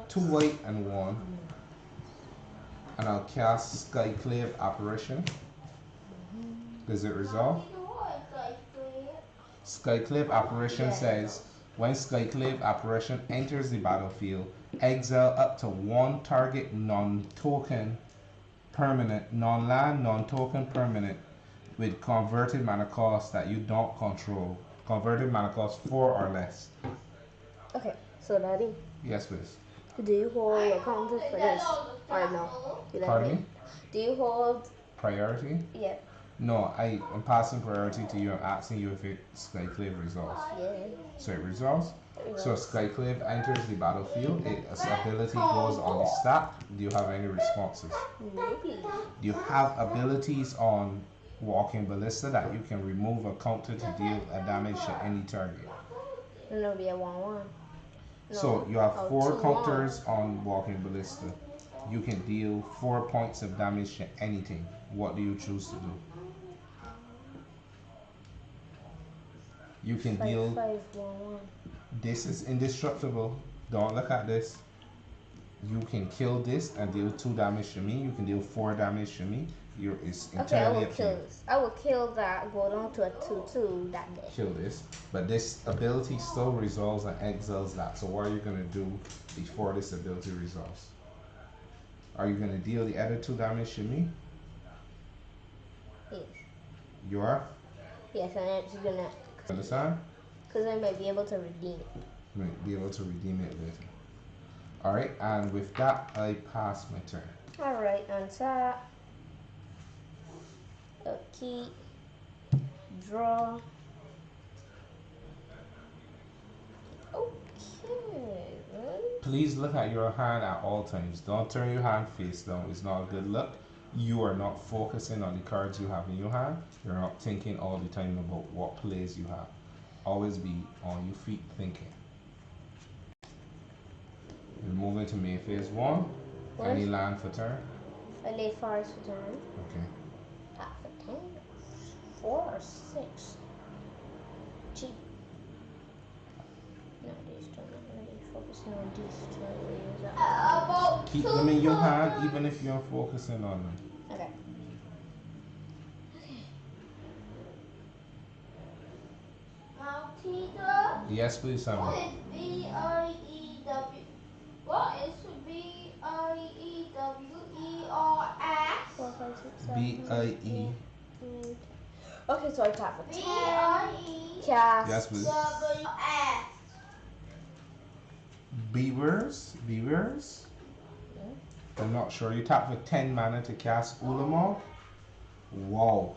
2 white and 1. And I'll cast Skyclave Apparition. Does it resolve? Skyclave Apparition says, when Skyclave Apparition enters the battlefield, exile up to one target non-token permanent, non-land, non-token permanent with converted mana cost that you don't control. Converted mana cost 4 or less. Okay, so Daddy, Yes, please. do you hold a counter for this? Or no? You let Pardon me? Do you hold? Priority? Yeah. No, I am passing priority to you. I'm asking you if it Skyclave resolves. Yeah. So it resolves. It So Skyclave enters the battlefield. Its ability goes on the stack. Do you have any responses? Maybe. Do you have abilities on Walking Ballista that you can remove a counter to deal a damage to any target? Then it'll be a 1/1. No. So you have Oh, 4 2/1. counters on Walking Ballista. You can deal 4 points of damage to anything. What do you choose to do? You can 5, deal. 5, 1/1. This is indestructible. Don't look at this. You can kill this and deal 2 damage to me. You can deal 4 damage to me. It's Okay, I entirely will up to kill you. this. I will kill that. Go down to a 2/2 that day. Kill this, but this ability still resolves and exiles that. So what are you gonna do before this ability resolves? Are you gonna deal the other 2 damage to me? Yes. You are. Yes, and it's gonna. Understand? Because I might be able to redeem it. Might be able to redeem it later. All right, and with that, I pass my turn. All right, untap. Okay. Draw. Okay. Ready? Please look at your hand at all times. Don't turn your hand face down. It's not a good look. You are not focusing on the cards you have in your hand. You're not thinking all the time about what plays you have. Always be on your feet thinking. We're moving to May phase 1. What? Any land for turn? I lay forest for turn. Okay. Tap for 10. 4 or 6. Cheap. No, these two. I'm really focusing on these two. About Keep 2 them in your hand cards. even if you're focusing on them. Okay. Malteser. Yes, please, Simon. What is B-I-E-W? What is B-I-E-W-E-R-S? 4, 5, 6, 7. B-I-E. 8. Okay, so I tap for 10. B-I-E-W-S. Cast. Yes, please. Beavers? Beavers? I'm not sure. You tap for 10 mana to cast Ulamog? Wow.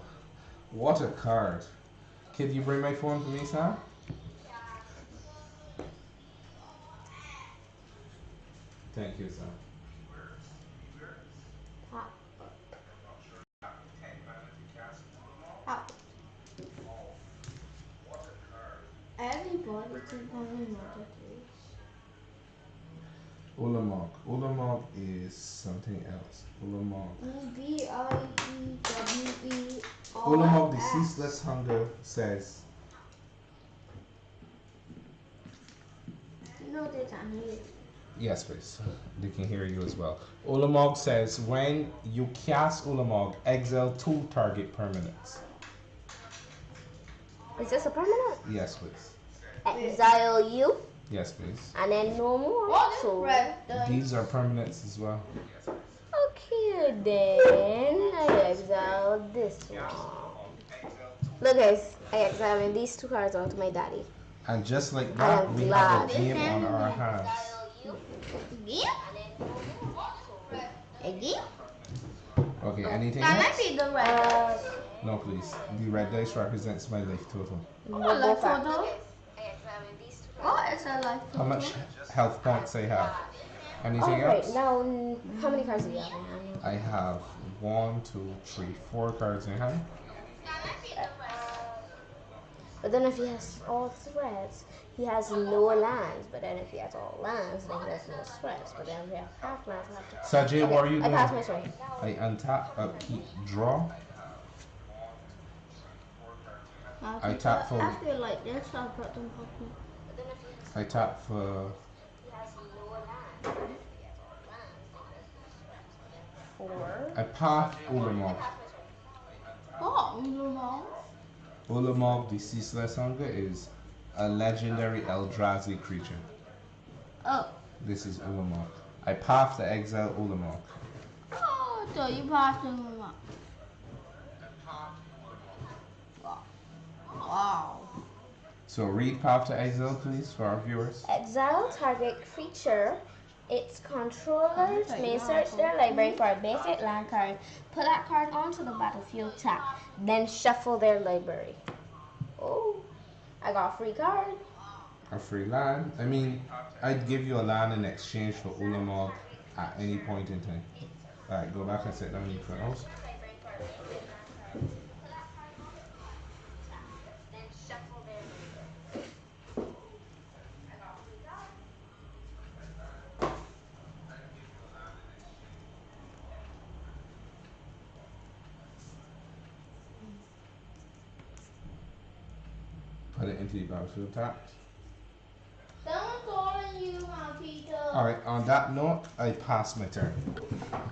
What a card. Kid, you bring my phone for me, Sam? Thank you, Sam. Tap. Tap. Everybody Ulamog. Ulamog is something else. Ulamog. Biewe. Ulamog, the ceaseless hunger says. You know they can hear. Yes, please. They can hear you as well. Ulamog says when you cast Ulamog, exile 2 target permanents. Is this a permanent? Yes, please. Exile you, Yes, please. and then no more. What is So red? These are permanents as well. okay, then I exile this one. Look, guys, I exiled these 2 cards onto my daddy. And just like that, I'm we glad. have a game on our hands. Again? Again? Okay, anything That might else? be the red. No, please. The red dice represents my life total. What life photo? What is a life How photo? much health points I have? Anything Alright, else? now how many cards do you have in hand? I have 1, 2, 3, 4 cards in hand. But then if he has all threats, he has no lands. But then if he has all lands, then he has no threats. But then if he has half lands, he'll have to... Sajay, what are you I doing? pass my turn. I untap, upkeep, draw. I tap for. I feel like this. I'll put them pocket. I tap for. Four. I path Ulamog. What? Ulamog? Ulamog, the ceaseless hunger, is a legendary Eldrazi creature. Oh. This is Ulamog. I path to exile Ulamog. Oh, so you passed Ulamog. Wow. So read path to exile, please, for our viewers. Exile target creature. Its controllers may search their library for a basic land card, put that card onto the battlefield tap, then shuffle their library. Oh, I got a free card. A free land. I mean, I'd give you a land in exchange for Ulamog at any point in time. Alright, go back and sit down in your front house. Put it into the battlefield tap. Someone's calling you, my teacher. Alright, on that note, I pass my turn.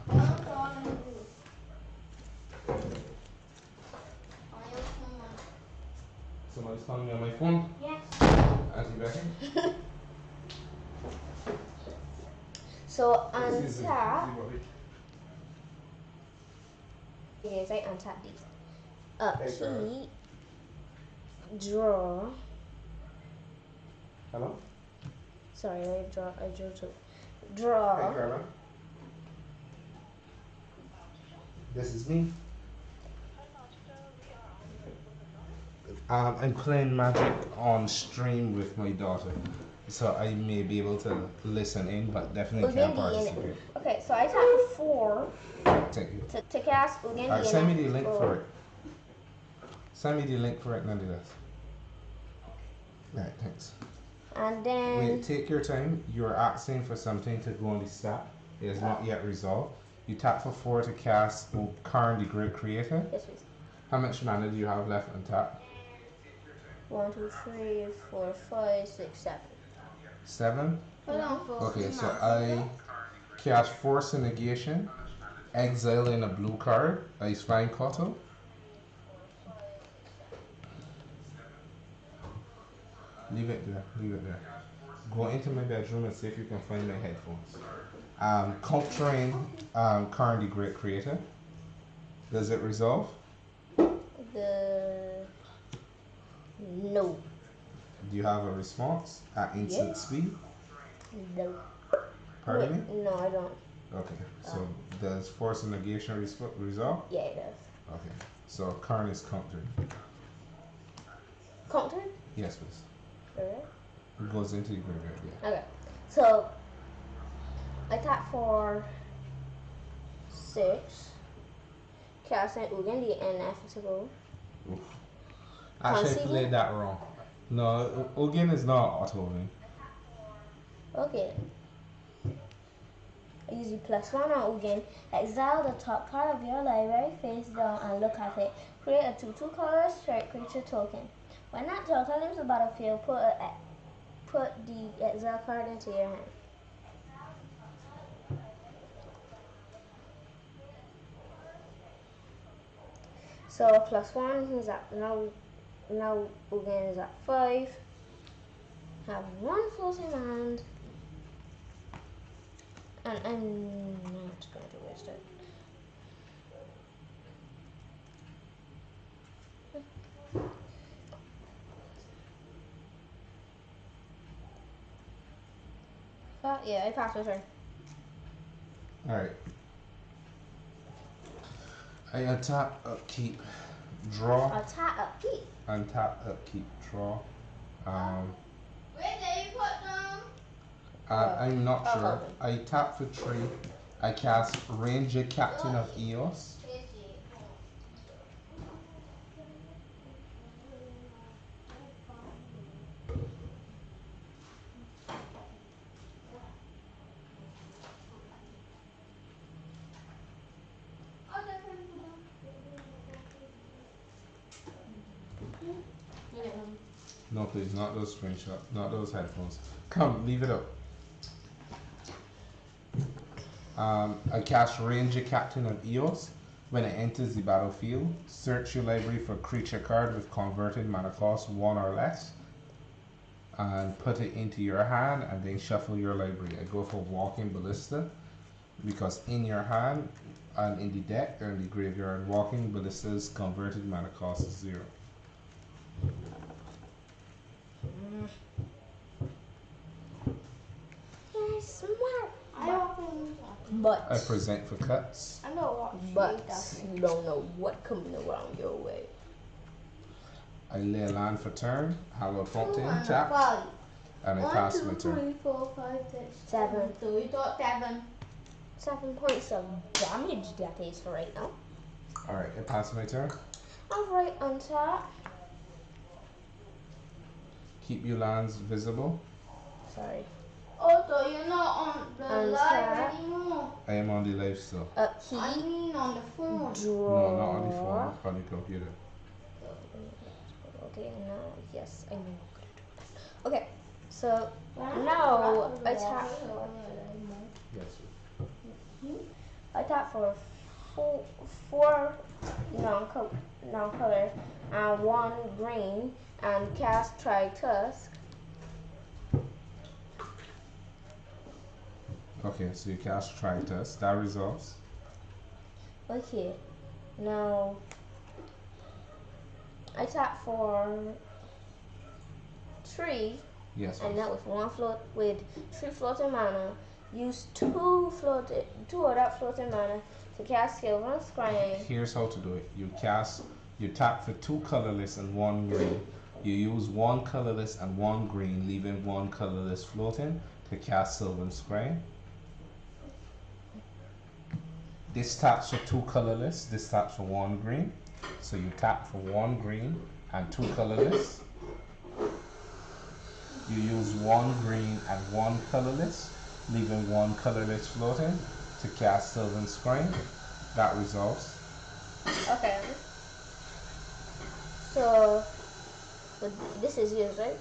Someone's calling you. On your phone. Somebody's calling me on my phone. Yes. As you reckon? So Excuse me, untap. excuse me, Yes, I untap these. Hey, Upkeep. Draw. Hello? Sorry, I drew two. Hey, Draw. Carla. This is me. I'm playing Magic on stream with my daughter, so I may be able to listen in, but definitely can't participate. Okay, so I tap for 4 Thank you. to cast Ugen. Send me the link for it. Send me the link for it, nonetheless. Right, thanks. And then Wait, take your time. You're asking for something to go on the stack. It is not yet resolved. You tap for 4 to cast Karn the Great Creator. yes, please. How much mana do you have left on tap? 1, 2, 3, 4, 5, 6, 7. 7? Hold on for Okay, so I cast Force and Negation, exile in a blue card, Ice Vine Cottle. Leave it there, leave it there. Go into my bedroom and see if you can find my headphones. Countering Karn the Great Creator. Does it resolve? No. Do you have a response at instant Yes. speed? No. Pardon Wait, me? no, I don't. Okay, so does Force and Negation resolve? Yeah, it does. Okay, so Karn is countered. Countered? Yes, please. Alright. It goes into the graveyard, yeah. Okay. So I tap for 6. Cast an Ugen, the inevitable. Actually, I Conceding? played that wrong. No, again is not auto-win. Okay. Use the +1 on again. Exile the top part of your library face down and look at it. Create a 2/2 color straight creature token. When that token leaves the battlefield, put the exile card into your hand. So +1 is at now again is at 5. Have one floating land. And I'm not going to waste it. Yeah, I passed my turn. Alright. I attack, upkeep, draw. Attack, upkeep. Untap, upkeep, draw. Where did you put them? I'm not sure. I tap for 3. I cast Ranger Captain of Eos. No, please, not those screenshots, not those headphones. Come, leave it up. I cast Ranger Captain of Eos. When it enters the battlefield, search your library for creature card with converted mana cost 1 or less, and put it into your hand, and then shuffle your library. I go for Walking Ballista because in your hand and in the deck or in the graveyard, Walking Ballista's converted mana cost is 0. You're smart. But I present for cuts. I know what. But you don't know what coming around your way. I lay a land for turn, Hallowed Fountain, tap, and I pass my 1, 2, turn. 3, 4, 5, 6, 7. So you got 7. 7 points of damage that is for right now. Alright, I pass my turn. Alright, on top. Keep your lands visible. Sorry. Oh, so you're not on the And live tap. anymore. I am on the live still. I Upkeep. mean on the phone. Draw. No, not on the phone, on the computer. Okay, now, yes, I know. Okay, so now I tap. Yes. I tap for four non-color and 1 green and cast Tri-Tusk. Okay, so you cast Tritus. That resolves. Okay, now I tap for 3 Yes. and that with 3 floating mana. Use 2 of that floating mana to cast Sylvan Scrying. Here's how to do it. You tap for 2 colorless and 1 green. You use 1 colorless and 1 green, leaving 1 colorless floating to cast Sylvan Scrying. This taps for 2 colorless, this taps for 1 green. So you tap for 1 green and 2 colorless. You use 1 green and 1 colorless, leaving 1 colorless floating to cast Sylvan Scrying. That resolves. Okay. So, this is yours, right?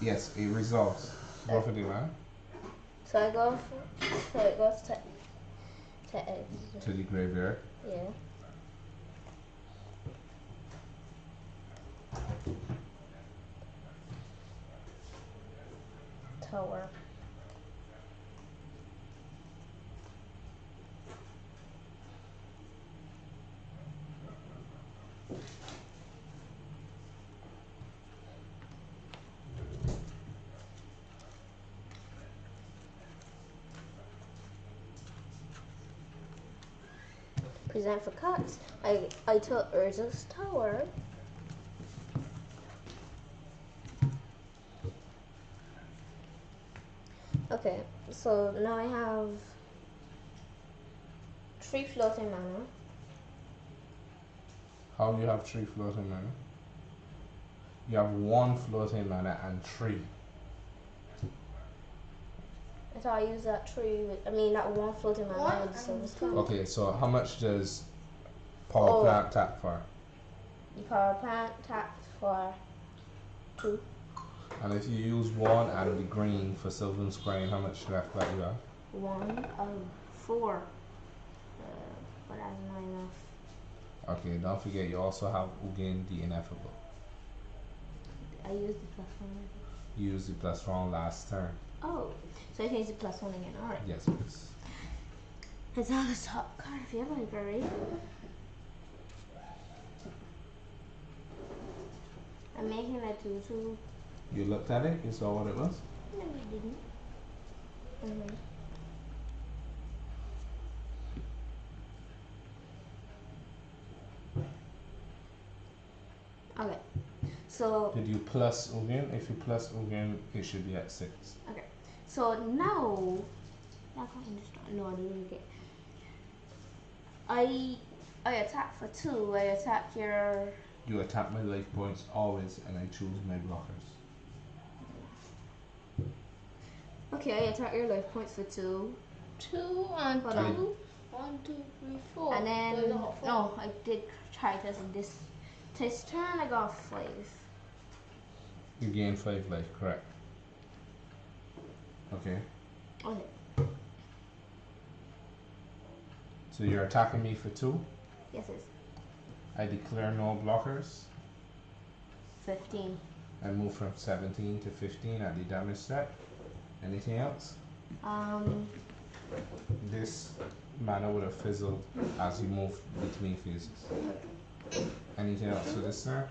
Yes, it resolves. Go for the land. So I go so it goes to To the graveyard. yeah. Tower. Present for cuts. I took Urza's Tower. Okay, so now I have 3 floating mana. How you have 3 floating mana? You have 1 floating mana and 3. I thought I used that 3 with, that 1 floating mana with the silver sky. Okay, so how much does power plant tap for? The power plant taps for 2. And if you use 1 and the green for Sylvan Scrying, how much left that you have? 1 of 4. But that's not enough. Okay, don't forget you also have Ugin the Ineffable. I used the +1. You used the +1 last turn. Oh, so I can use the +1 again. Alright. Yes, please. It's on the top card of your library. I'm making a 2/2. You looked at it? You saw what it was? No, you didn't. Okay. So. Did you plus Ugin? If you plus Ugin, it should be at 6. Okay. So now. No, I didn't get. I attack for 2. I attack your. You attack my life points always, and I choose my blockers. Okay, I attack your life points for 2. 2 and 2. 1, 2, 3, 4. And then no, I did try this turn. I got 5. You gain 5 life, correct? Okay. Okay. So you're attacking me for 2. Yes, it's I declare no blockers. 15. I move from 17 to 15 at the damage step. Anything else? This mana would have fizzled as you move between phases. Anything else for this turn?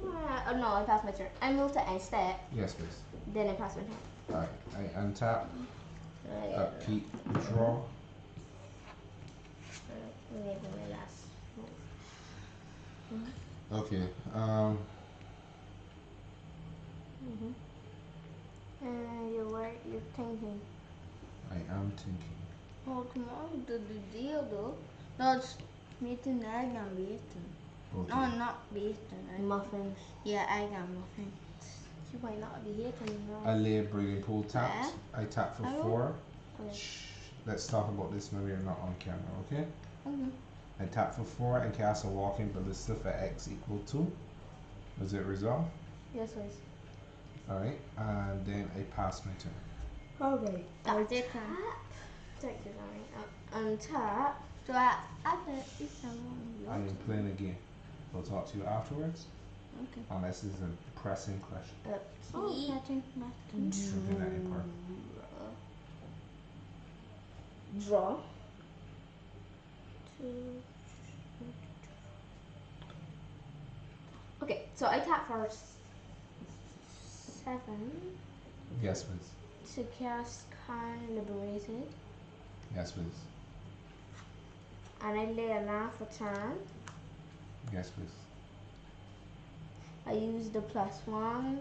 No, I passed my turn. I moved to end step. Yes, please. Then I passed my turn. Alright, I untap, upkeep, draw. Maybe my last move. Okay, You're thinking. I am thinking. Oh, tomorrow the deal though. That's meeting I can beaten. Okay. No, not beaten. Muffins. Yeah, I got muffin. You might not be here I lay a breeding pool tapped. Yeah. I tap for I 4. Okay. Shh. Let's talk about this when we're not on camera, okay? Okay. I tap for 4 and cast a walking ballista for X equal 2. Does it resolve? Yes, please. Alright, and then I pass my turn. Okay. That's it. Take your time. Untap. So I bet it's someone. I am playing a game. We'll talk to you afterwards. Okay. Unless it's a pressing question. Catching Something that important. Draw. 2. Okay, so I tap for 7 Yes, please. to cast Karn Liberated, Yes, please. and I lay a land for turn. Yes, please. I use the +4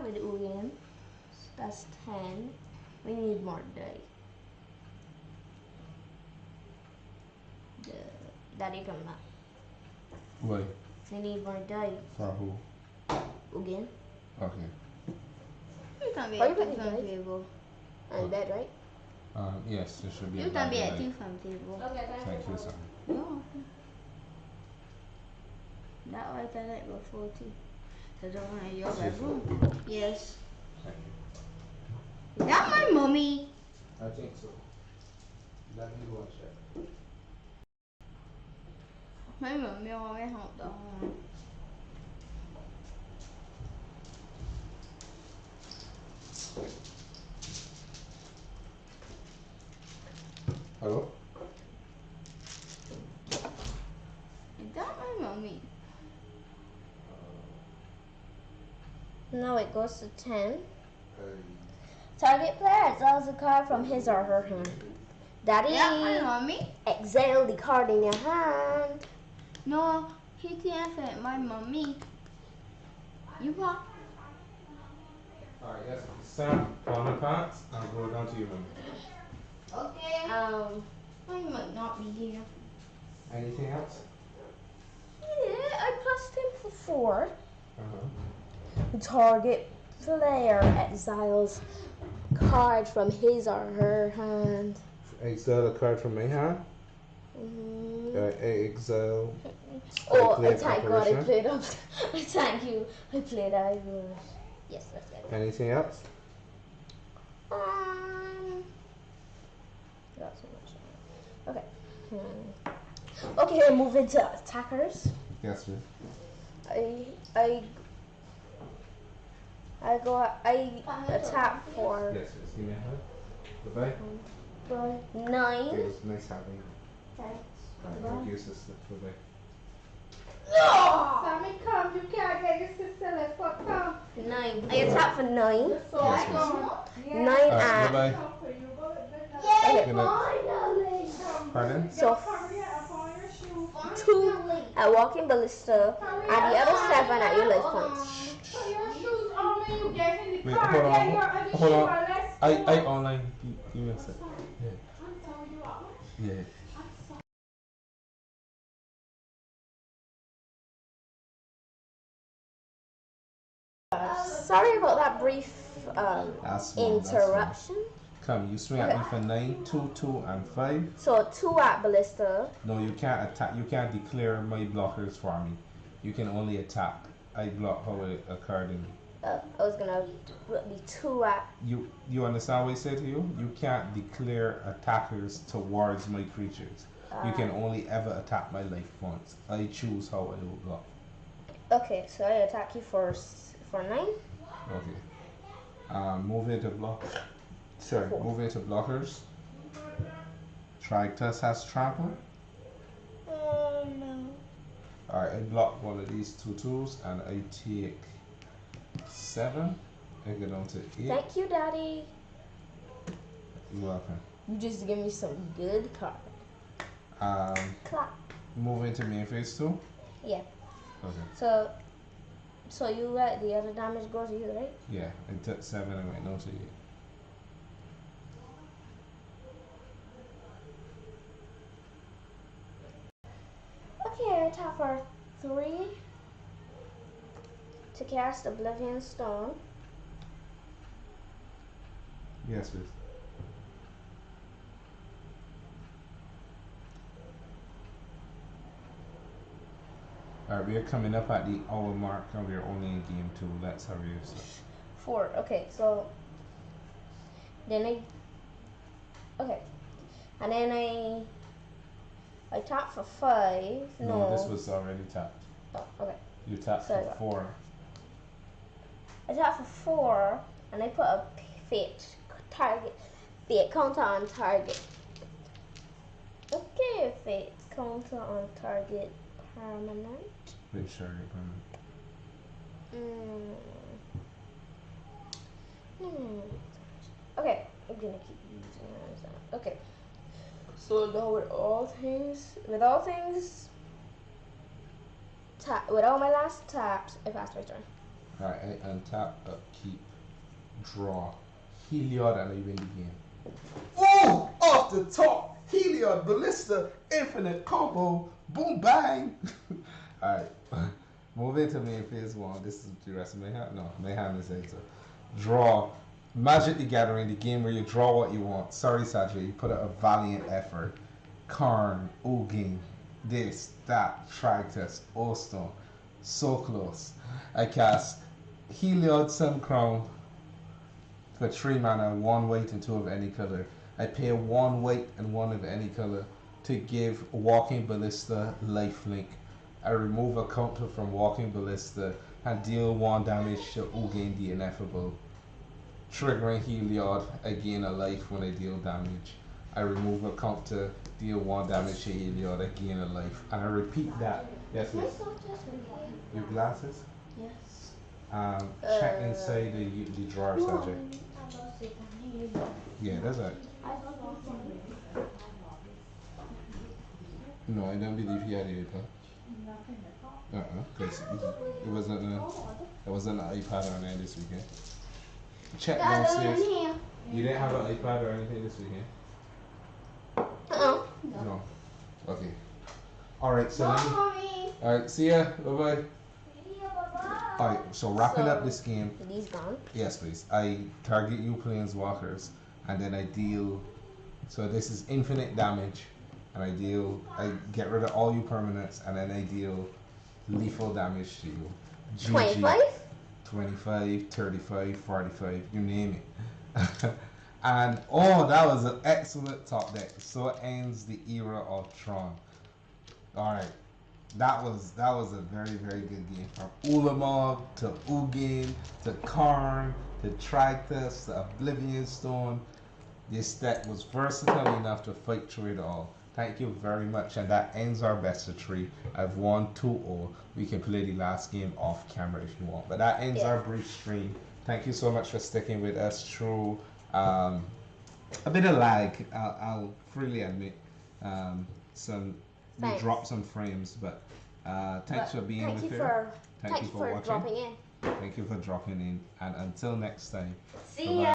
with Ugin. That's 10. We need more die. Daddy come back. Why? We need more die. For who? Ugin. Okay. You can be Are at you putting different dice? table. And bed, right? Yes, there should be You a can be bad at delay. different table. Okay, Thank you, sir. No. That was the night before too. So the one in your bedroom. Yes. Thank Is that my mommy? you. I think so. Let me go and check. My mommy always helped the home. Hello? Is that my mommy? No, it goes to 10. Target player exiles a card from his or her hand. Daddy, Yeah, my mommy. exile the card in your hand. No, he can't fit my mommy. You want? Alright, yes. Stand on the pants and go down to your room. Okay. I might not be here. Anything else? Yeah, I plus him for 4. Target player exiles card from his or her hand. Exile a card from my hand. Exile. Oh, played thank God I apparition. played up. Thank you. I played that. Yes, that's it. Anything else? Got so much. Okay. Okay, moving to attackers. Yes, sir. I attack for Yes, sir. Give me a hug. Goodbye. 9. It was nice having you. Thanks. Thank you, sister. Goodbye. Sammy, come. You can't get your sister. Let's go. Come. 9. I attack for 9. So Yes, I go. 9 and Goodbye. okay. Good night. Pardon? So 2 at walking ballista and the other 7 at your life points. So your shoes only you get in the Wait, car. hold on. Then your other Hold shoe on. are less. I online. Give me a sec. Yeah. Sorry about that brief That's fine, that's fine. interruption. Come, you swing at me for 9, 2, 2, and 5. So 2 at ballista. No, you can't attack. You can't declare my blockers for me. You can only attack. I block how a card in. I was gonna be 2 at. You understand what I said to you? You can't declare attackers towards my creatures. You can only ever attack my life points. I choose how I will block. Okay, so I attack you for 9. Okay. Move into block. Sorry, 4. move into blockers. Trictus has trample. Oh no. Alright, I block one of these 2/2s and I take 7. I go down to 8. Thank you, Daddy. You're welcome. You just give me some good card. Clap. Move into main phase 2. Yeah. Okay. So you let the other damage go to you, right? Yeah, I took 7 and went down to 8. Okay, I attack for 3 to cast Oblivion Stone. Yes, please. Alright, we are coming up at the hour mark and we are only in game 2. Let's hurry up. 4. Okay, so then okay, and then I tap for 5. No, this was already tapped. Oh, okay. You tapped Sorry. for 4. I tap for 4, and I put a fate counter on target. Okay, fate counter on target permanent. Make sure you're permanent. Okay, I'm gonna keep using that. Okay. So now with all things, with all my last taps, I pass my turn. Alright, I untap, upkeep, draw, Heliod, and I win the game. Oh! Off the top! Heliod, Ballista, Infinite Combo, boom bang! Alright, move into main phase 1. This is the rest of my hand. No, my hand is extra. Draw. Magic the Gathering, the game where you draw what you want. Sorry, Sajay, you put out a valiant effort. Karn, Ugin, this, that, Trictus, Ostone. So close. I cast Heliod Sun Crown for 3 mana, 1 white and 2 of any color. I pay 1 white and 1 of any color to give Walking Ballista lifelink. I remove a counter from Walking Ballista and deal 1 damage to Ugin the Ineffable. Triggering Heliod, I gain a life when I deal damage. I remove a counter, deal 1 damage to Heliod, I gain a life. And I repeat that. Yes, miss. Your glasses? Yes. Check inside the drawer, Sajay. Yeah, that's right. No, I don't believe he had the iPad. Because it wasn't an iPad or anything this weekend. Check downstairs. You didn't have an iPad or anything this weekend? No. Okay. Alright, so alright, see ya. Bye bye. Yeah, bye-bye. Alright, so wrapping up So- this game. Are these gone? Yes, please. I target you planeswalkers, and then I deal. So this is infinite damage, and I get rid of all you permanents, and then I deal lethal damage to you. GG. 25? 25, 35, 45, you name it. And oh, that was an excellent top deck. So ends the era of Tron. Alright. That was a very, very good game. From Ulamog to Ugin to Karn to Tritus to Oblivion Stone. This deck was versatile enough to fight through it all. Thank you very much, and that ends our best of 3. I've won 2-0. We can play the last game off camera if you want. But that ends our brief stream. Thank you so much for sticking with us through a bit of lag. I'll freely admit. We Thanks. dropped some frames, but thanks for being Thank with you us. for Thank you for watching. dropping in. Thank you for dropping in, and until next time. See ya.